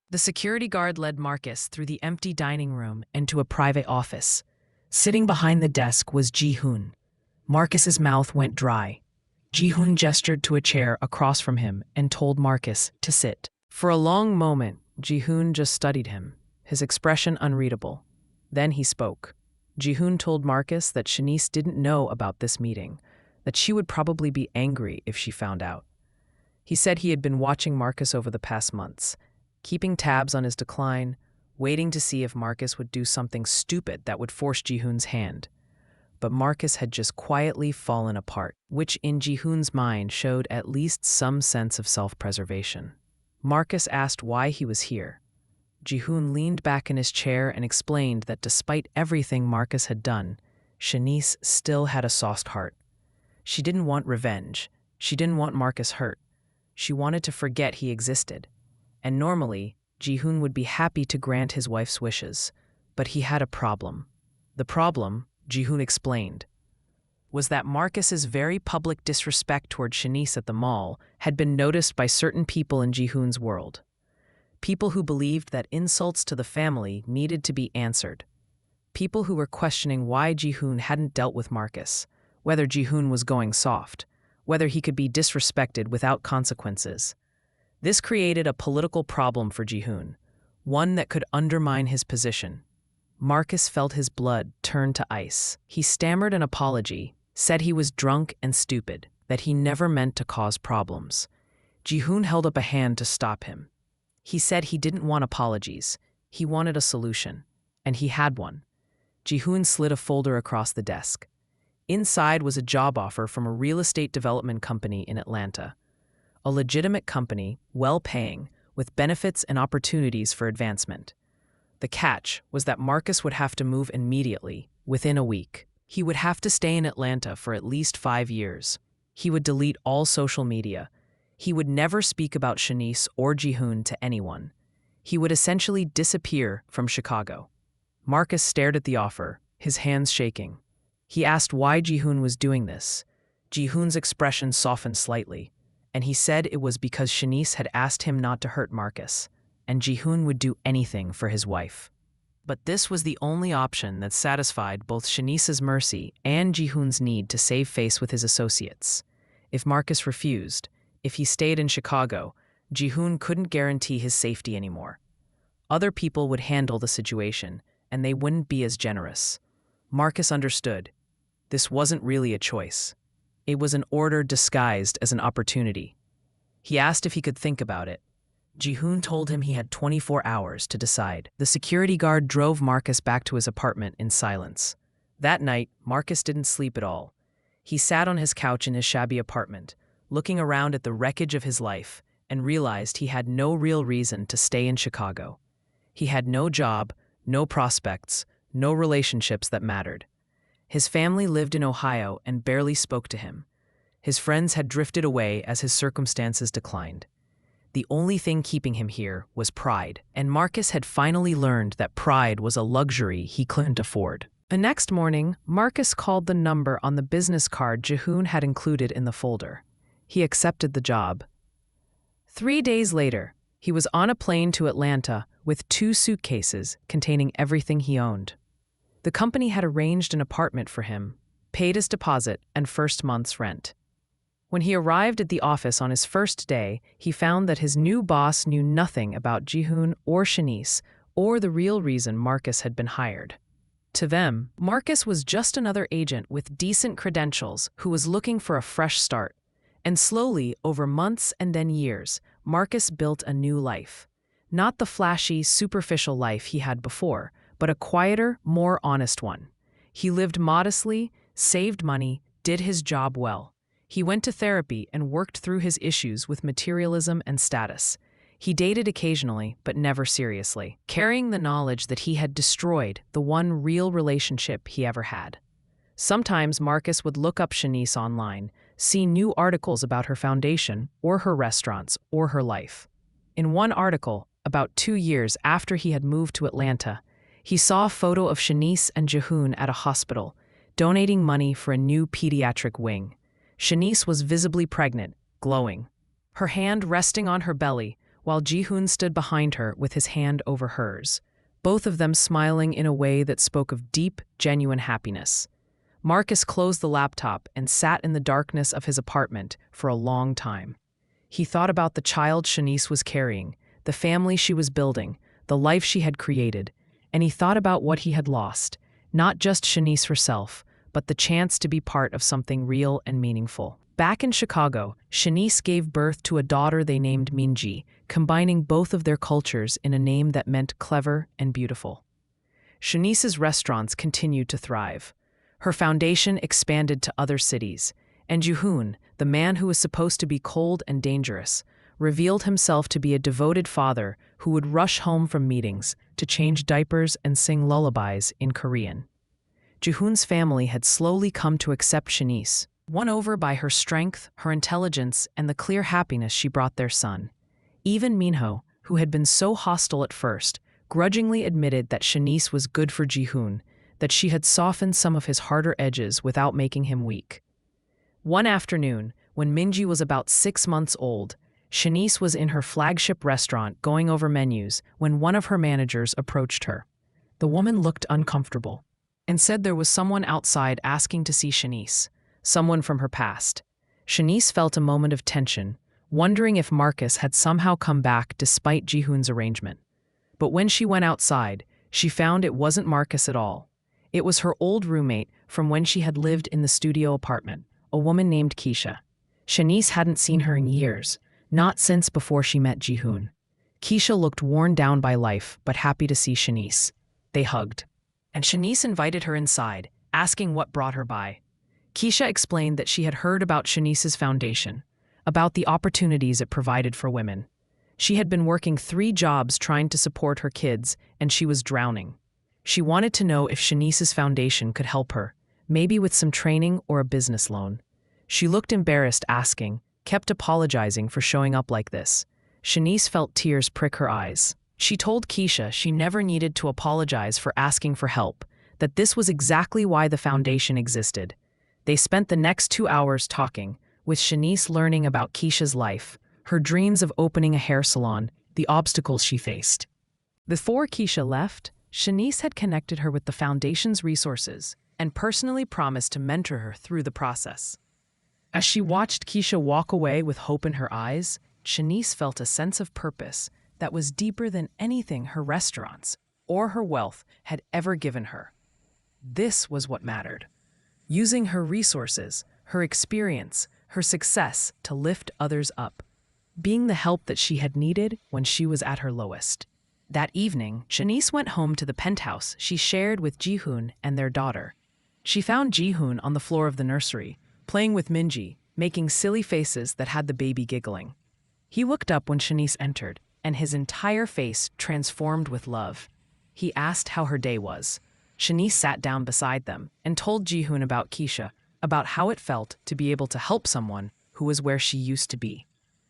The security guard led Marcus through the empty dining room and to a private office. Sitting behind the desk was Ji-hoon. Marcus's mouth went dry. Ji-hoon gestured to a chair across from him and told Marcus to sit. For a long moment, Ji-hoon just studied him, his expression unreadable. Then he spoke. Ji-hoon told Marcus that Shanice didn't know about this meeting, that she would probably be angry if she found out. He said he had been watching Marcus over the past months, keeping tabs on his decline, waiting to see if Marcus would do something stupid that would force Ji-hoon's hand. But Marcus had just quietly fallen apart, which in Ji-hoon's mind showed at least some sense of self-preservation. Marcus asked why he was here. Ji-hoon leaned back in his chair and explained that despite everything Marcus had done, Shanice still had a soft heart. She didn't want revenge. She didn't want Marcus hurt. She wanted to forget he existed. And normally, Ji-hoon would be happy to grant his wife's wishes. But he had a problem. The problem, Ji-hoon explained, was that Marcus's very public disrespect toward Shanice at the mall had been noticed by certain people in Ji-hoon's world. People who believed that insults to the family needed to be answered. People who were questioning why Ji-hoon hadn't dealt with Marcus, whether Ji-hoon was going soft, whether he could be disrespected without consequences. This created a political problem for Ji-hoon, one that could undermine his position. Marcus felt his blood turn to ice. He stammered an apology, said he was drunk and stupid, that he never meant to cause problems. Ji-hoon held up a hand to stop him. He said he didn't want apologies. He wanted a solution. And he had one. Ji-hoon slid a folder across the desk. Inside was a job offer from a real estate development company in Atlanta. A legitimate company, well-paying, with benefits and opportunities for advancement. The catch was that Marcus would have to move immediately, within a week. He would have to stay in Atlanta for at least 5 years. He would delete all social media. He would never speak about Shanice or Ji-hoon to anyone. He would essentially disappear from Chicago. Marcus stared at the offer, his hands shaking. He asked why Ji-hoon was doing this. Ji-hoon's expression softened slightly, and he said it was because Shanice had asked him not to hurt Marcus, and Ji-hoon would do anything for his wife. But this was the only option that satisfied both Shanice's mercy and Ji-hoon's need to save face with his associates. If Marcus refused, if he stayed in Chicago, Ji-hoon couldn't guarantee his safety anymore. Other people would handle the situation, and they wouldn't be as generous. Marcus understood. This wasn't really a choice. It was an order disguised as an opportunity. He asked if he could think about it. Ji-hoon told him he had 24 hours to decide. The security guard drove Marcus back to his apartment in silence. That night, Marcus didn't sleep at all. He sat on his couch in his shabby apartment, looking around at the wreckage of his life, and realized he had no real reason to stay in Chicago. He had no job, no prospects, no relationships that mattered. His family lived in Ohio and barely spoke to him. His friends had drifted away as his circumstances declined. The only thing keeping him here was pride, and Marcus had finally learned that pride was a luxury he couldn't afford. The next morning, Marcus called the number on the business card Ji-hoon had included in the folder. He accepted the job. 3 days later, he was on a plane to Atlanta with 2 suitcases containing everything he owned. The company had arranged an apartment for him, paid his deposit and first month's rent. When he arrived at the office on his first day, he found that his new boss knew nothing about Ji-hoon or Shanice, or the real reason Marcus had been hired. To them, Marcus was just another agent with decent credentials who was looking for a fresh start. And slowly, over months and then years, Marcus built a new life. Not the flashy, superficial life he had before, but a quieter, more honest one. He lived modestly, saved money, did his job well. He went to therapy and worked through his issues with materialism and status. He dated occasionally, but never seriously, carrying the knowledge that he had destroyed the one real relationship he ever had. Sometimes Marcus would look up Shanice online, see new articles about her foundation, or her restaurants, or her life. In one article, about 2 years after he had moved to Atlanta, he saw a photo of Shanice and Ji-hoon at a hospital, donating money for a new pediatric wing. Shanice was visibly pregnant, glowing, her hand resting on her belly, while Ji-hoon stood behind her with his hand over hers, both of them smiling in a way that spoke of deep, genuine happiness. Marcus closed the laptop and sat in the darkness of his apartment for a long time. He thought about the child Shanice was carrying, the family she was building, the life she had created, and he thought about what he had lost, not just Shanice herself, but the chance to be part of something real and meaningful. Back in Chicago, Shanice gave birth to a daughter they named Minji, combining both of their cultures in a name that meant clever and beautiful. Shanice's restaurants continued to thrive. Her foundation expanded to other cities, and Ji-hoon, the man who was supposed to be cold and dangerous, revealed himself to be a devoted father who would rush home from meetings to change diapers and sing lullabies in Korean. Ji-hoon's family had slowly come to accept Shanice, won over by her strength, her intelligence, and the clear happiness she brought their son. Even Minho, who had been so hostile at first, grudgingly admitted that Shanice was good for Ji-hoon, that she had softened some of his harder edges without making him weak. One afternoon, when Minji was about 6 months old, Shanice was in her flagship restaurant going over menus when one of her managers approached her. The woman looked uncomfortable and said there was someone outside asking to see Shanice, someone from her past. Shanice felt a moment of tension, wondering if Marcus had somehow come back despite Ji-hoon's arrangement. But when she went outside, she found it wasn't Marcus at all. It was her old roommate from when she had lived in the studio apartment, a woman named Keisha. Shanice hadn't seen her in years, not since before she met Jihoon. Keisha looked worn down by life, but happy to see Shanice. They hugged. And Shanice invited her inside, asking what brought her by. Keisha explained that she had heard about Shanice's foundation, about the opportunities it provided for women. She had been working 3 jobs trying to support her kids, and she was drowning. She wanted to know if Shanice's foundation could help her, maybe with some training or a business loan. She looked embarrassed, asking, kept apologizing for showing up like this. Shanice felt tears prick her eyes. She told Keisha she never needed to apologize for asking for help, that this was exactly why the foundation existed. They spent the next 2 hours talking, with Shanice learning about Keisha's life, her dreams of opening a hair salon, the obstacles she faced. Before Keisha left, Shanice had connected her with the foundation's resources and personally promised to mentor her through the process. As she watched Keisha walk away with hope in her eyes, Shanice felt a sense of purpose that was deeper than anything her restaurants or her wealth had ever given her. This was what mattered. Using her resources, her experience, her success to lift others up. Being the help that she had needed when she was at her lowest. That evening, Shanice went home to the penthouse she shared with Jihoon and their daughter. She found Jihoon on the floor of the nursery, playing with Minji, making silly faces that had the baby giggling. He looked up when Shanice entered, and his entire face transformed with love. He asked how her day was. Shanice sat down beside them and told Jihoon about Keisha, about how it felt to be able to help someone who was where she used to be.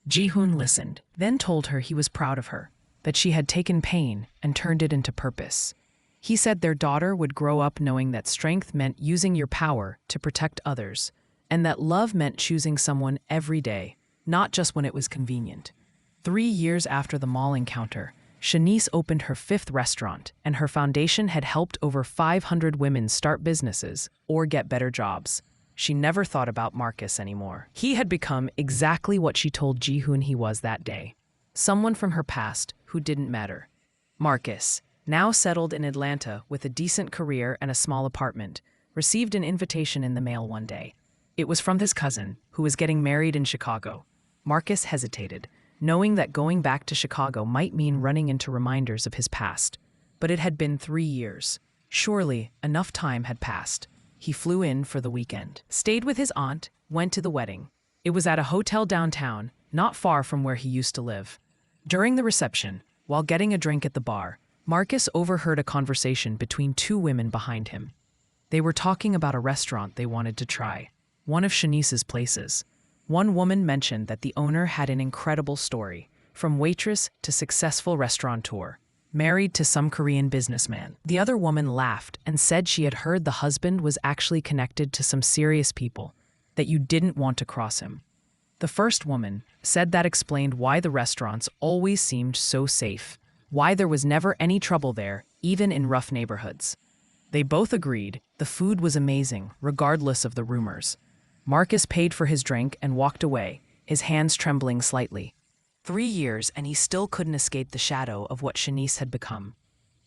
Jihoon listened, then told her he was proud of her, that she had taken pain and turned it into purpose. He said their daughter would grow up knowing that strength meant using your power to protect others, and that love meant choosing someone every day, not just when it was convenient. 3 years after the mall encounter, Shanice opened her 5th restaurant, and her foundation had helped over 500 women start businesses or get better jobs. She never thought about Marcus anymore. He had become exactly what she told Jihoon he was that day. Someone from her past who didn't matter. Marcus, now settled in Atlanta with a decent career and a small apartment, received an invitation in the mail one day. It was from his cousin, who was getting married in Chicago. Marcus hesitated, knowing that going back to Chicago might mean running into reminders of his past. But it had been 3 years. Surely, enough time had passed. He flew in for the weekend, stayed with his aunt, went to the wedding. It was at a hotel downtown, not far from where he used to live. During the reception, while getting a drink at the bar, Marcus overheard a conversation between 2 women behind him. They were talking about a restaurant they wanted to try, one of Shanice's places. One woman mentioned that the owner had an incredible story, from waitress to successful restaurateur, married to some Korean businessman. The other woman laughed and said she had heard the husband was actually connected to some serious people, that you didn't want to cross him. The first woman said that explained why the restaurants always seemed so safe, why there was never any trouble there, even in rough neighborhoods. They both agreed the food was amazing, regardless of the rumors. Marcus paid for his drink and walked away, his hands trembling slightly. 3 years and he still couldn't escape the shadow of what Shanice had become.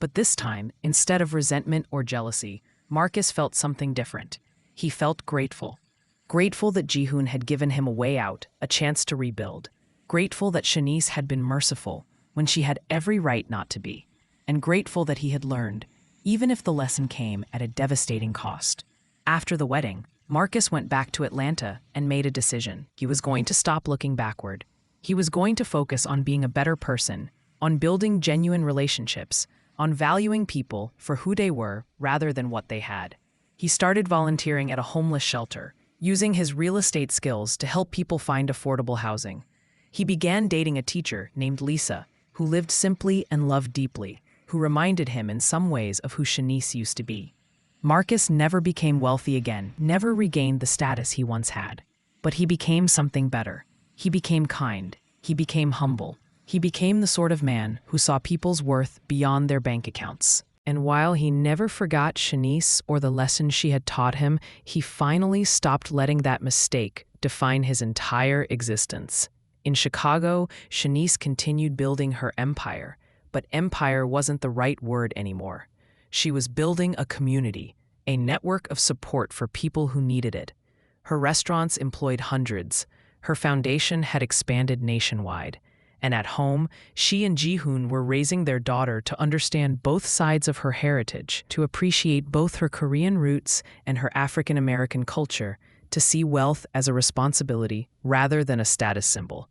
But this time, instead of resentment or jealousy, Marcus felt something different. He felt grateful. Grateful that Jihoon had given him a way out, a chance to rebuild. Grateful that Shanice had been merciful when she had every right not to be. And grateful that he had learned, even if the lesson came at a devastating cost. After the wedding, Marcus went back to Atlanta and made a decision. He was going to stop looking backward. He was going to focus on being a better person, on building genuine relationships, on valuing people for who they were rather than what they had. He started volunteering at a homeless shelter, using his real estate skills to help people find affordable housing. He began dating a teacher named Lisa, who lived simply and loved deeply, who reminded him in some ways of who Shanice used to be. Marcus never became wealthy again, never regained the status he once had. But he became something better. He became kind. He became humble. He became the sort of man who saw people's worth beyond their bank accounts. And while he never forgot Shanice or the lessons she had taught him, he finally stopped letting that mistake define his entire existence. In Chicago, Shanice continued building her empire, but empire wasn't the right word anymore. She was building a community, a network of support for people who needed it. Her restaurants employed hundreds, Her foundation had expanded nationwide. And at home, she and Ji-hoon were raising their daughter to understand both sides of her heritage, to appreciate both her Korean roots and her African American culture, to see wealth as a responsibility rather than a status symbol.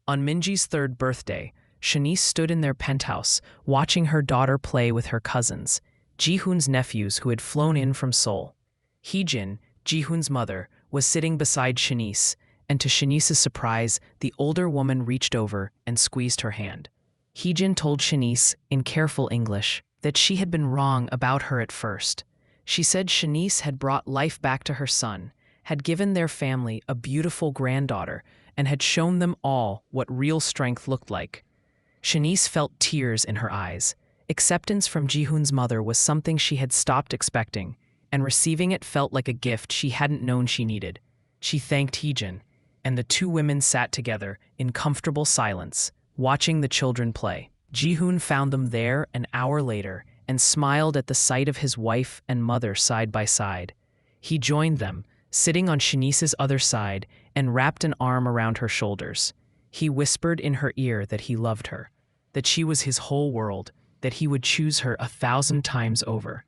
On Minji's third birthday, Shanice stood in their penthouse, watching her daughter play with her cousins, Ji-hoon's nephews who had flown in from Seoul. Hee-jin, Ji-hoon's mother, was sitting beside Shanice, and to Shanice's surprise, the older woman reached over and squeezed her hand. Hee-jin told Shanice, in careful English, that she had been wrong about her at first. She said Shanice had brought life back to her son, had given their family a beautiful granddaughter, and had shown them all what real strength looked like. Shanice felt tears in her eyes. Acceptance from Ji-hoon's mother was something she had stopped expecting, and receiving it felt like a gift she hadn't known she needed. She thanked Hee-jin, and the two women sat together in comfortable silence, watching the children play. Ji-hoon found them there an hour later and smiled at the sight of his wife and mother side by side. He joined them, sitting on Shanice's other side, and wrapped an arm around her shoulders. He whispered in her ear that he loved her, that she was his whole world, that he would choose her 1,000 times over.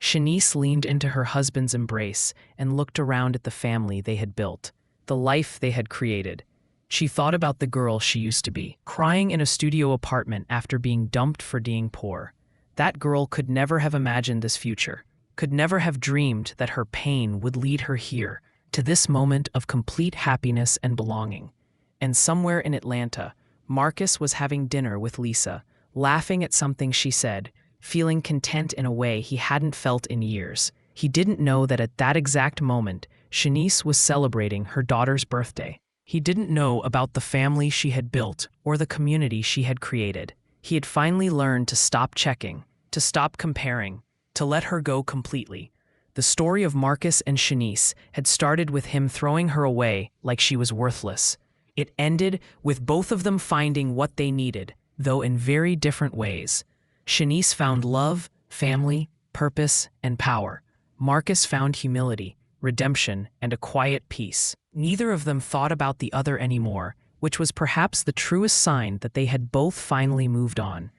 Shanice leaned into her husband's embrace and looked around at the family they had built, the life they had created. She thought about the girl she used to be, crying in a studio apartment after being dumped for being poor. That girl could never have imagined this future, could never have dreamed that her pain would lead her here, to this moment of complete happiness and belonging. And somewhere in Atlanta, Marcus was having dinner with Lisa, laughing at something she said, feeling content in a way he hadn't felt in years. He didn't know that at that exact moment, Shanice was celebrating her daughter's birthday. He didn't know about the family she had built or the community she had created. He had finally learned to stop checking, to stop comparing, to let her go completely. The story of Marcus and Shanice had started with him throwing her away like she was worthless. It ended with both of them finding what they needed, though in very different ways. Shanice found love, family, purpose, and power. Marcus found humility, redemption, and a quiet peace. Neither of them thought about the other anymore, which was perhaps the truest sign that they had both finally moved on.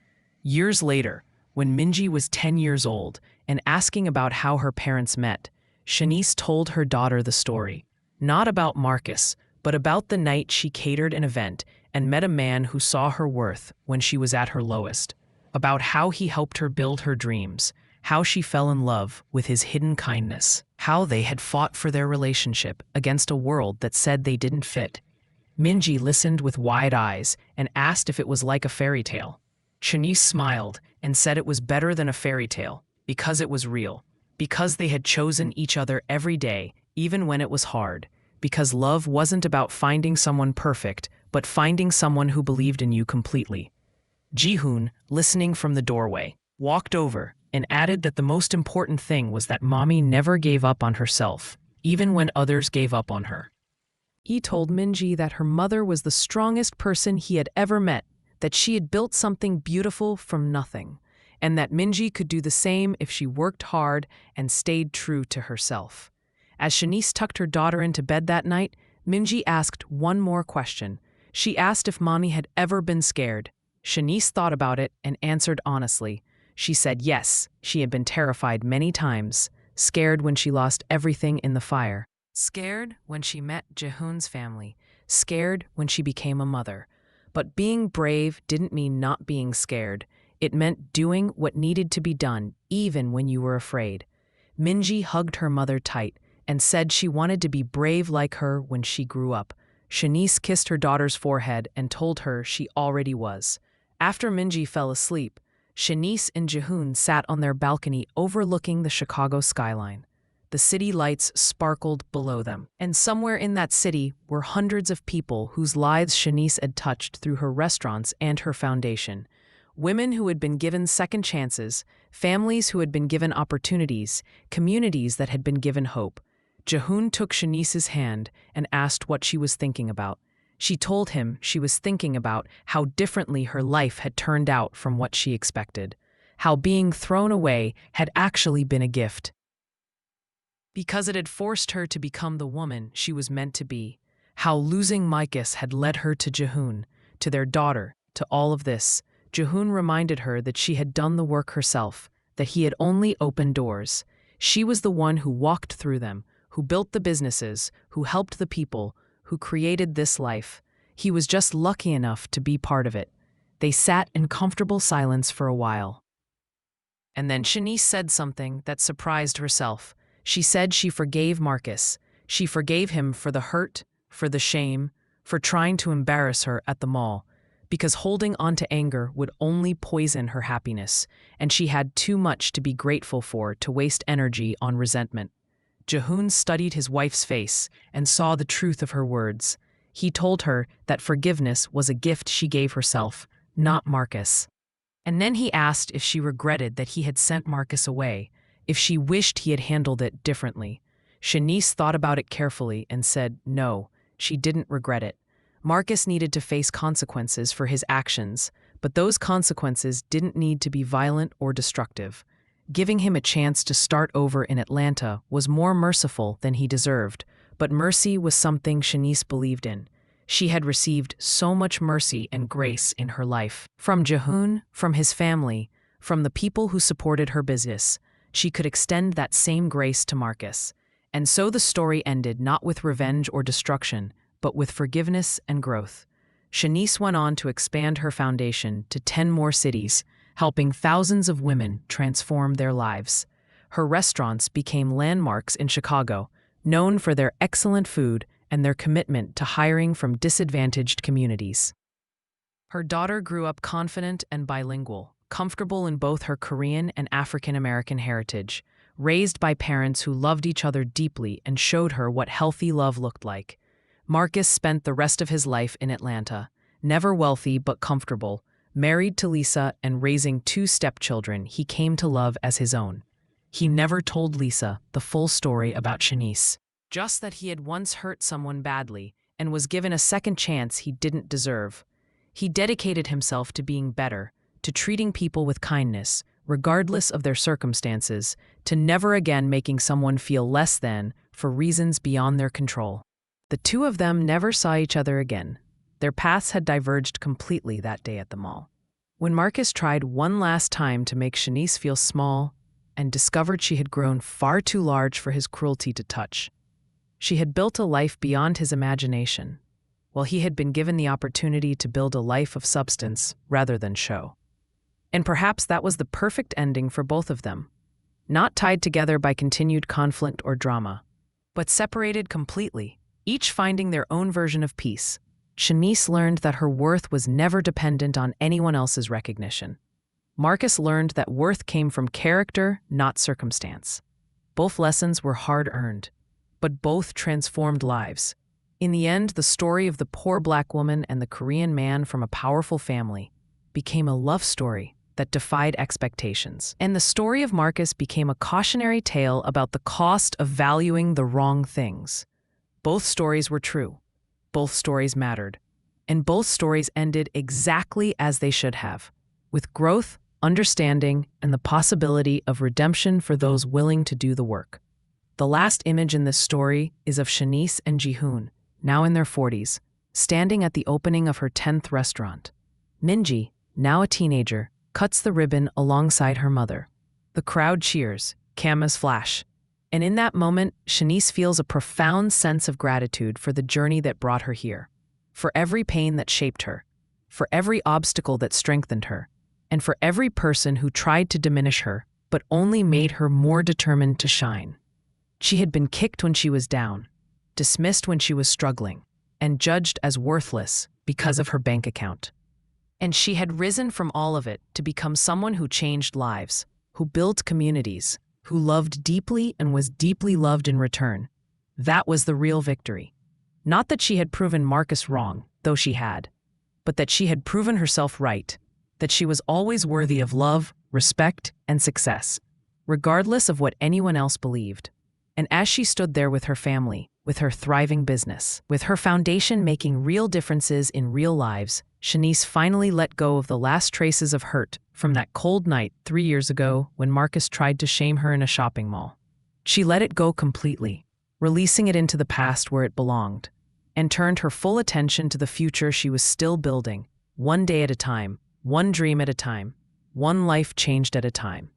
Years later, when Minji was 10 years old and asking about how her parents met, Shanice told her daughter the story. Not about Marcus, but about the night she catered an event and met a man who saw her worth when she was at her lowest. About how he helped her build her dreams, how she fell in love with his hidden kindness, how they had fought for their relationship against a world that said they didn't fit. Minji listened with wide eyes and asked if it was like a fairy tale. Shanice smiled and said it was better than a fairy tale, because it was real, because they had chosen each other every day, even when it was hard, because love wasn't about finding someone perfect, but finding someone who believed in you completely. Ji-hoon, listening from the doorway, walked over and added that the most important thing was that mommy never gave up on herself, even when others gave up on her. He told Minji that her mother was the strongest person he had ever met, that she had built something beautiful from nothing, and that Minji could do the same if she worked hard and stayed true to herself. As Shanice tucked her daughter into bed that night, Minji asked one more question. She asked if mommy had ever been scared. Shanice thought about it and answered honestly. She said yes, she had been terrified many times, scared when she lost everything in the fire, scared when she met Ji-hoon's family, scared when she became a mother. But being brave didn't mean not being scared. It meant doing what needed to be done, even when you were afraid. Minji hugged her mother tight and said she wanted to be brave like her when she grew up. Shanice kissed her daughter's forehead and told her she already was. After Minji fell asleep, Shanice and Ji-hoon sat on their balcony overlooking the Chicago skyline. The city lights sparkled below them, and somewhere in that city were hundreds of people whose lives Shanice had touched through her restaurants and her foundation. Women who had been given second chances, families who had been given opportunities, communities that had been given hope. Ji-hoon took Shanice's hand and asked what she was thinking about. She told him she was thinking about how differently her life had turned out from what she expected, how being thrown away had actually been a gift, because it had forced her to become the woman she was meant to be, How losing Marcus had led her to Jehun, to their daughter, to all of this. Jehun reminded her that she had done the work herself, that he had only opened doors. She was the one who walked through them, who built the businesses, who helped the people, who created this life. He was just lucky enough to be part of it. They sat in comfortable silence for a while. And then Shanice said something that surprised herself. She said she forgave Marcus. She forgave him for the hurt, for the shame, for trying to embarrass her at the mall, because holding on to anger would only poison her happiness, and she had too much to be grateful for to waste energy on resentment. Jehun studied his wife's face and saw the truth of her words. He told her that forgiveness was a gift she gave herself, not Marcus. And then he asked if she regretted that he had sent Marcus away, if she wished he had handled it differently. Shanice thought about it carefully and said no, she didn't regret it. Marcus needed to face consequences for his actions, but those consequences didn't need to be violent or destructive. Giving him a chance to start over in Atlanta was more merciful than he deserved, but mercy was something Shanice believed in. She had received so much mercy and grace in her life. From Jehun, from his family, from the people who supported her business, she could extend that same grace to Marcus. And so the story ended not with revenge or destruction, but with forgiveness and growth. Shanice went on to expand her foundation to 10 more cities, helping thousands of women transform their lives. Her restaurants became landmarks in Chicago, known for their excellent food and their commitment to hiring from disadvantaged communities. Her daughter grew up confident and bilingual, comfortable in both her Korean and African American heritage, raised by parents who loved each other deeply and showed her what healthy love looked like. Marcus spent the rest of his life in Atlanta, never wealthy but comfortable, married to Lisa and raising 2 stepchildren he came to love as his own. He never told Lisa the full story about Shanice, just that he had once hurt someone badly and was given a second chance he didn't deserve. He dedicated himself to being better, to treating people with kindness, regardless of their circumstances, to never again making someone feel less than for reasons beyond their control. The two of them never saw each other again. Their paths had diverged completely that day at the mall. When Marcus tried one last time to make Shanice feel small and discovered she had grown far too large for his cruelty to touch, she had built a life beyond his imagination, while he had been given the opportunity to build a life of substance rather than show. And perhaps that was the perfect ending for both of them, not tied together by continued conflict or drama, but separated completely, each finding their own version of peace. Shanice learned that her worth was never dependent on anyone else's recognition. Marcus learned that worth came from character, not circumstance. Both lessons were hard-earned, but both transformed lives. In the end, the story of the poor black woman and the Korean man from a powerful family became a love story that defied expectations. And the story of Marcus became a cautionary tale about the cost of valuing the wrong things. Both stories were true. Both stories mattered. And both stories ended exactly as they should have, with growth, understanding, and the possibility of redemption for those willing to do the work. The last image in this story is of Shanice and Jehun, now in their 40s, standing at the opening of her 10th restaurant. Minji, now a teenager, cuts the ribbon alongside her mother. The crowd cheers, cameras flash. And in that moment, Shanice feels a profound sense of gratitude for the journey that brought her here, for every pain that shaped her, for every obstacle that strengthened her, and for every person who tried to diminish her, but only made her more determined to shine. She had been kicked when she was down, dismissed when she was struggling, and judged as worthless because of her bank account. And she had risen from all of it to become someone who changed lives, who built communities, who loved deeply and was deeply loved in return. That was the real victory. Not that she had proven Marcus wrong, though she had, but that she had proven herself right, that she was always worthy of love, respect, and success, regardless of what anyone else believed. And as she stood there with her family, with her thriving business, with her foundation making real differences in real lives, Shanice finally let go of the last traces of hurt from that cold night 3 years ago when Marcus tried to shame her in a shopping mall. She let it go completely, releasing it into the past where it belonged. and turned her full attention to the future she was still building, one day at a time, one dream at a time, one life changed at a time.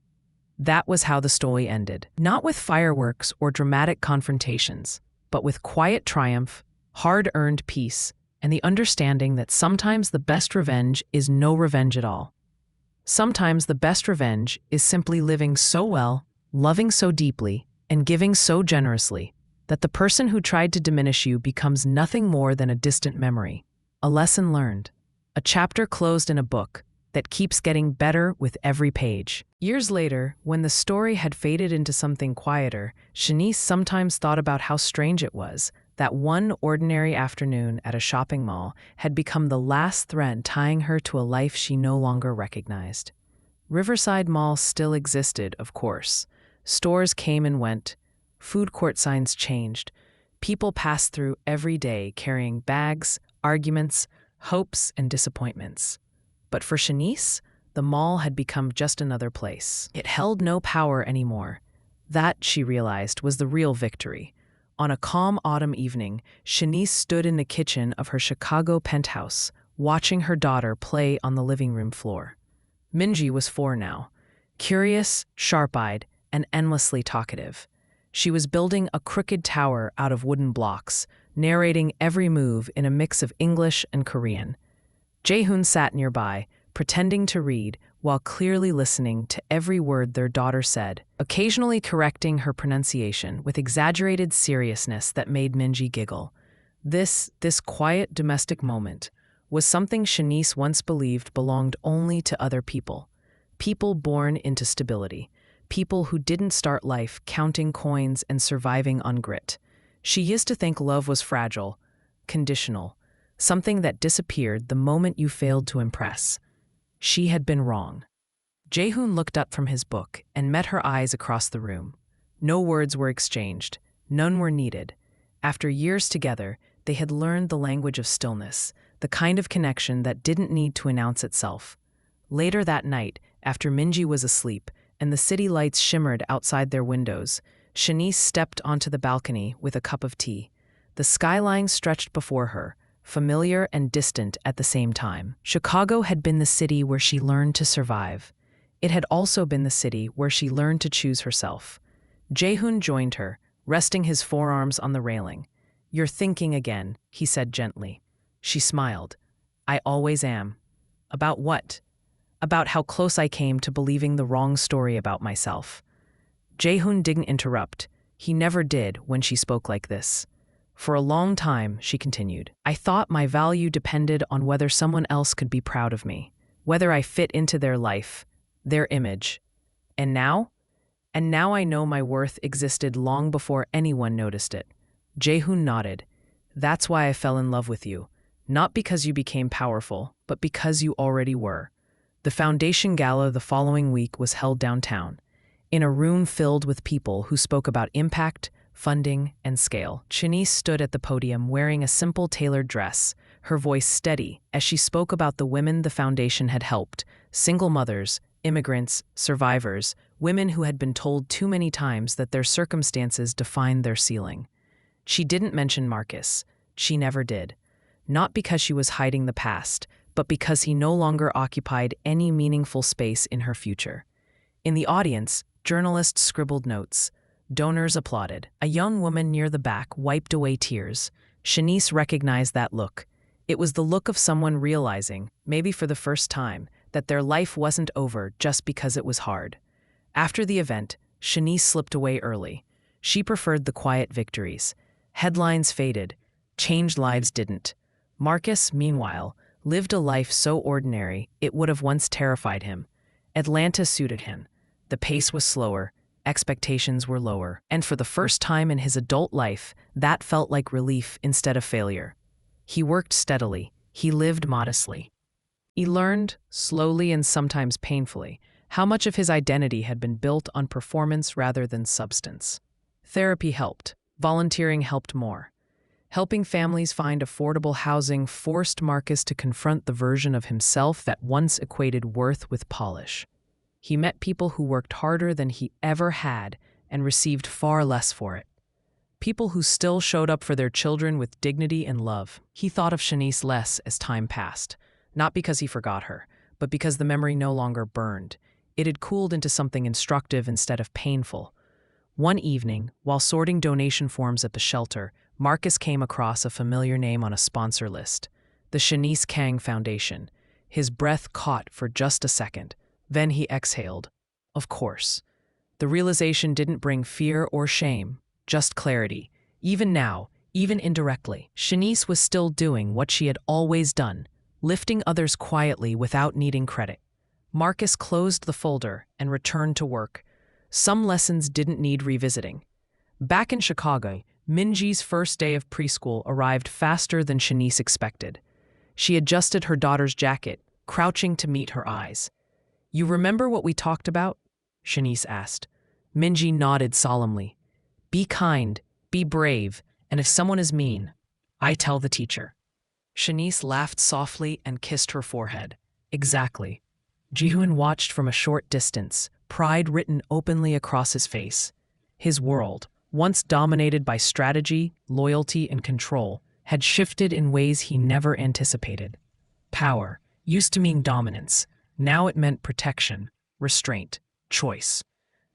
That was how the story ended. Not with fireworks or dramatic confrontations, but with quiet triumph, hard-earned peace, and the understanding that sometimes the best revenge is no revenge at all. Sometimes the best revenge is simply living so well, loving so deeply, and giving so generously that the person who tried to diminish you becomes nothing more than a distant memory, a lesson learned, a chapter closed in a book that keeps getting better with every page. Years later, when the story had faded into something quieter, Shanice sometimes thought about how strange it was that one ordinary afternoon at a shopping mall had become the last thread tying her to a life she no longer recognized. Riverside Mall still existed, of course. Stores came and went. Food court signs changed. People passed through every day carrying bags, arguments, hopes, and disappointments. But for Shanice, the mall had become just another place. It held no power anymore. That, she realized, was the real victory. On a calm autumn evening, Shanice stood in the kitchen of her Chicago penthouse, watching her daughter play on the living room floor. Minji was 4 now, curious, sharp-eyed, and endlessly talkative. She was building a crooked tower out of wooden blocks, narrating every move in a mix of English and Korean. Jaehoon sat nearby, pretending to read while clearly listening to every word their daughter said, occasionally correcting her pronunciation with exaggerated seriousness that made Minji giggle. This quiet domestic moment was something Shanice once believed belonged only to other people. People born into stability. People who didn't start life counting coins and surviving on grit. She used to think love was fragile, conditional, something that disappeared the moment you failed to impress. She had been wrong. Jaehoon looked up from his book and met her eyes across the room. No words were exchanged. None were needed. After years together, they had learned the language of stillness, the kind of connection that didn't need to announce itself. Later that night, after Minji was asleep and the city lights shimmered outside their windows, Shanice stepped onto the balcony with a cup of tea. The skyline stretched before her, familiar and distant at the same time. Chicago had been the city where she learned to survive. It had also been the city where she learned to choose herself. Jaehoon joined her, resting his forearms on the railing. "You're thinking again," he said gently. She smiled. "I always am." "About what?" "About how close I came to believing the wrong story about myself." Jaehoon didn't interrupt. He never did when she spoke like this. "For a long time," she continued, "I thought my value depended on whether someone else could be proud of me, whether I fit into their life, their image. And now? And now I know my worth existed long before anyone noticed it." Jaehoon nodded. "That's why I fell in love with you. Not because you became powerful, but because you already were." The foundation gala the following week was held downtown, in a room filled with people who spoke about impact, funding, and scale. Shanice stood at the podium wearing a simple tailored dress, her voice steady as she spoke about the women the foundation had helped, single mothers, immigrants, survivors, women who had been told too many times that their circumstances defined their ceiling. She didn't mention Marcus. She never did. Not because she was hiding the past, but because he no longer occupied any meaningful space in her future. In the audience, journalists scribbled notes. Donors applauded. A young woman near the back wiped away tears. Shanice recognized that look. It was the look of someone realizing, maybe for the first time, that their life wasn't over just because it was hard. After the event, Shanice slipped away early. She preferred the quiet victories. Headlines faded. Changed lives didn't. Marcus, meanwhile, lived a life so ordinary it would have once terrified him. Atlanta suited him. The pace was slower. Expectations were lower, and for the first time in his adult life, that felt like relief instead of failure. He worked steadily. He lived modestly. He learned, slowly and sometimes painfully, how much of his identity had been built on performance rather than substance. Therapy helped. Volunteering helped more. Helping families find affordable housing forced Marcus to confront the version of himself that once equated worth with polish. He met people who worked harder than he ever had and received far less for it. people who still showed up for their children with dignity and love. He thought of Shanice less as time passed, not because he forgot her, but because the memory no longer burned. It had cooled into something instructive instead of painful. One evening, while sorting donation forms at the shelter, Marcus came across a familiar name on a sponsor list, the Shanice Kang Foundation. His breath caught for just a second. Then he exhaled. Of course. The realization didn't bring fear or shame, just clarity. Even now, even indirectly, Shanice was still doing what she had always done, lifting others quietly without needing credit. Marcus closed the folder and returned to work. Some lessons didn't need revisiting. Back in Chicago, Minji's first day of preschool arrived faster than Shanice expected. She adjusted her daughter's jacket, crouching to meet her eyes. "You remember what we talked about?" Shanice asked. Minji nodded solemnly. "Be kind, be brave, and if someone is mean, I tell the teacher." Shanice laughed softly and kissed her forehead. "Exactly." Jihoon watched from a short distance, pride written openly across his face. His world, once dominated by strategy, loyalty, and control, had shifted in ways he never anticipated. Power used to mean dominance. Now it meant protection, restraint, choice.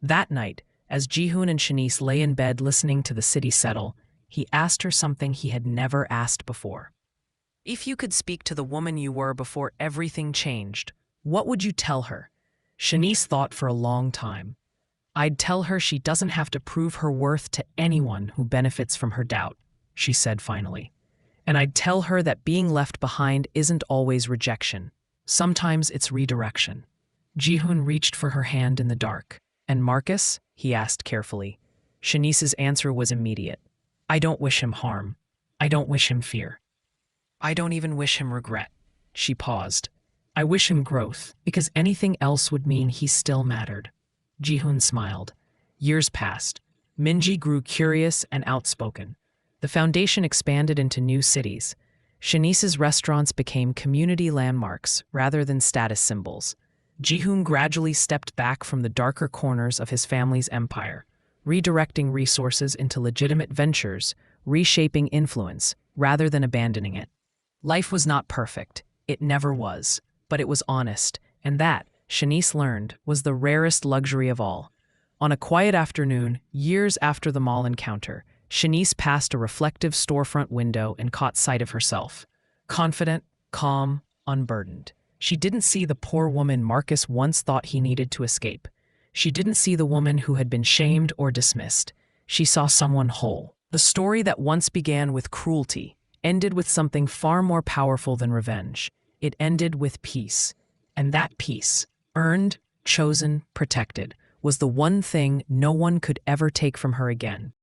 That night, as Jihoon and Shanice lay in bed listening to the city settle, he asked her something he had never asked before. "If you could speak to the woman you were before everything changed, what would you tell her?" Shanice thought for a long time. "I'd tell her she doesn't have to prove her worth to anyone who benefits from her doubt," she said finally. "And I'd tell her that being left behind isn't always rejection. Sometimes it's redirection." Jihoon reached for her hand in the dark. "And Marcus?" he asked carefully. Shanice's answer was immediate. "I don't wish him harm. I don't wish him fear. I don't even wish him regret." She paused. "I wish him growth, because anything else would mean he still mattered." Jihoon smiled. Years passed. Minji grew curious and outspoken. The foundation expanded into new cities. Shanice's restaurants became community landmarks rather than status symbols. Jihoon gradually stepped back from the darker corners of his family's empire, redirecting resources into legitimate ventures, reshaping influence rather than abandoning it. Life was not perfect. It never was. But it was honest, and that, Shanice learned, was the rarest luxury of all. On a quiet afternoon, years after the mall encounter, Shanice passed a reflective storefront window and caught sight of herself. Confident, calm, unburdened. She didn't see the poor woman Marcus once thought he needed to escape. She didn't see the woman who had been shamed or dismissed. She saw someone whole. The story that once began with cruelty ended with something far more powerful than revenge. It ended with peace. And that peace, earned, chosen, protected, was the one thing no one could ever take from her again.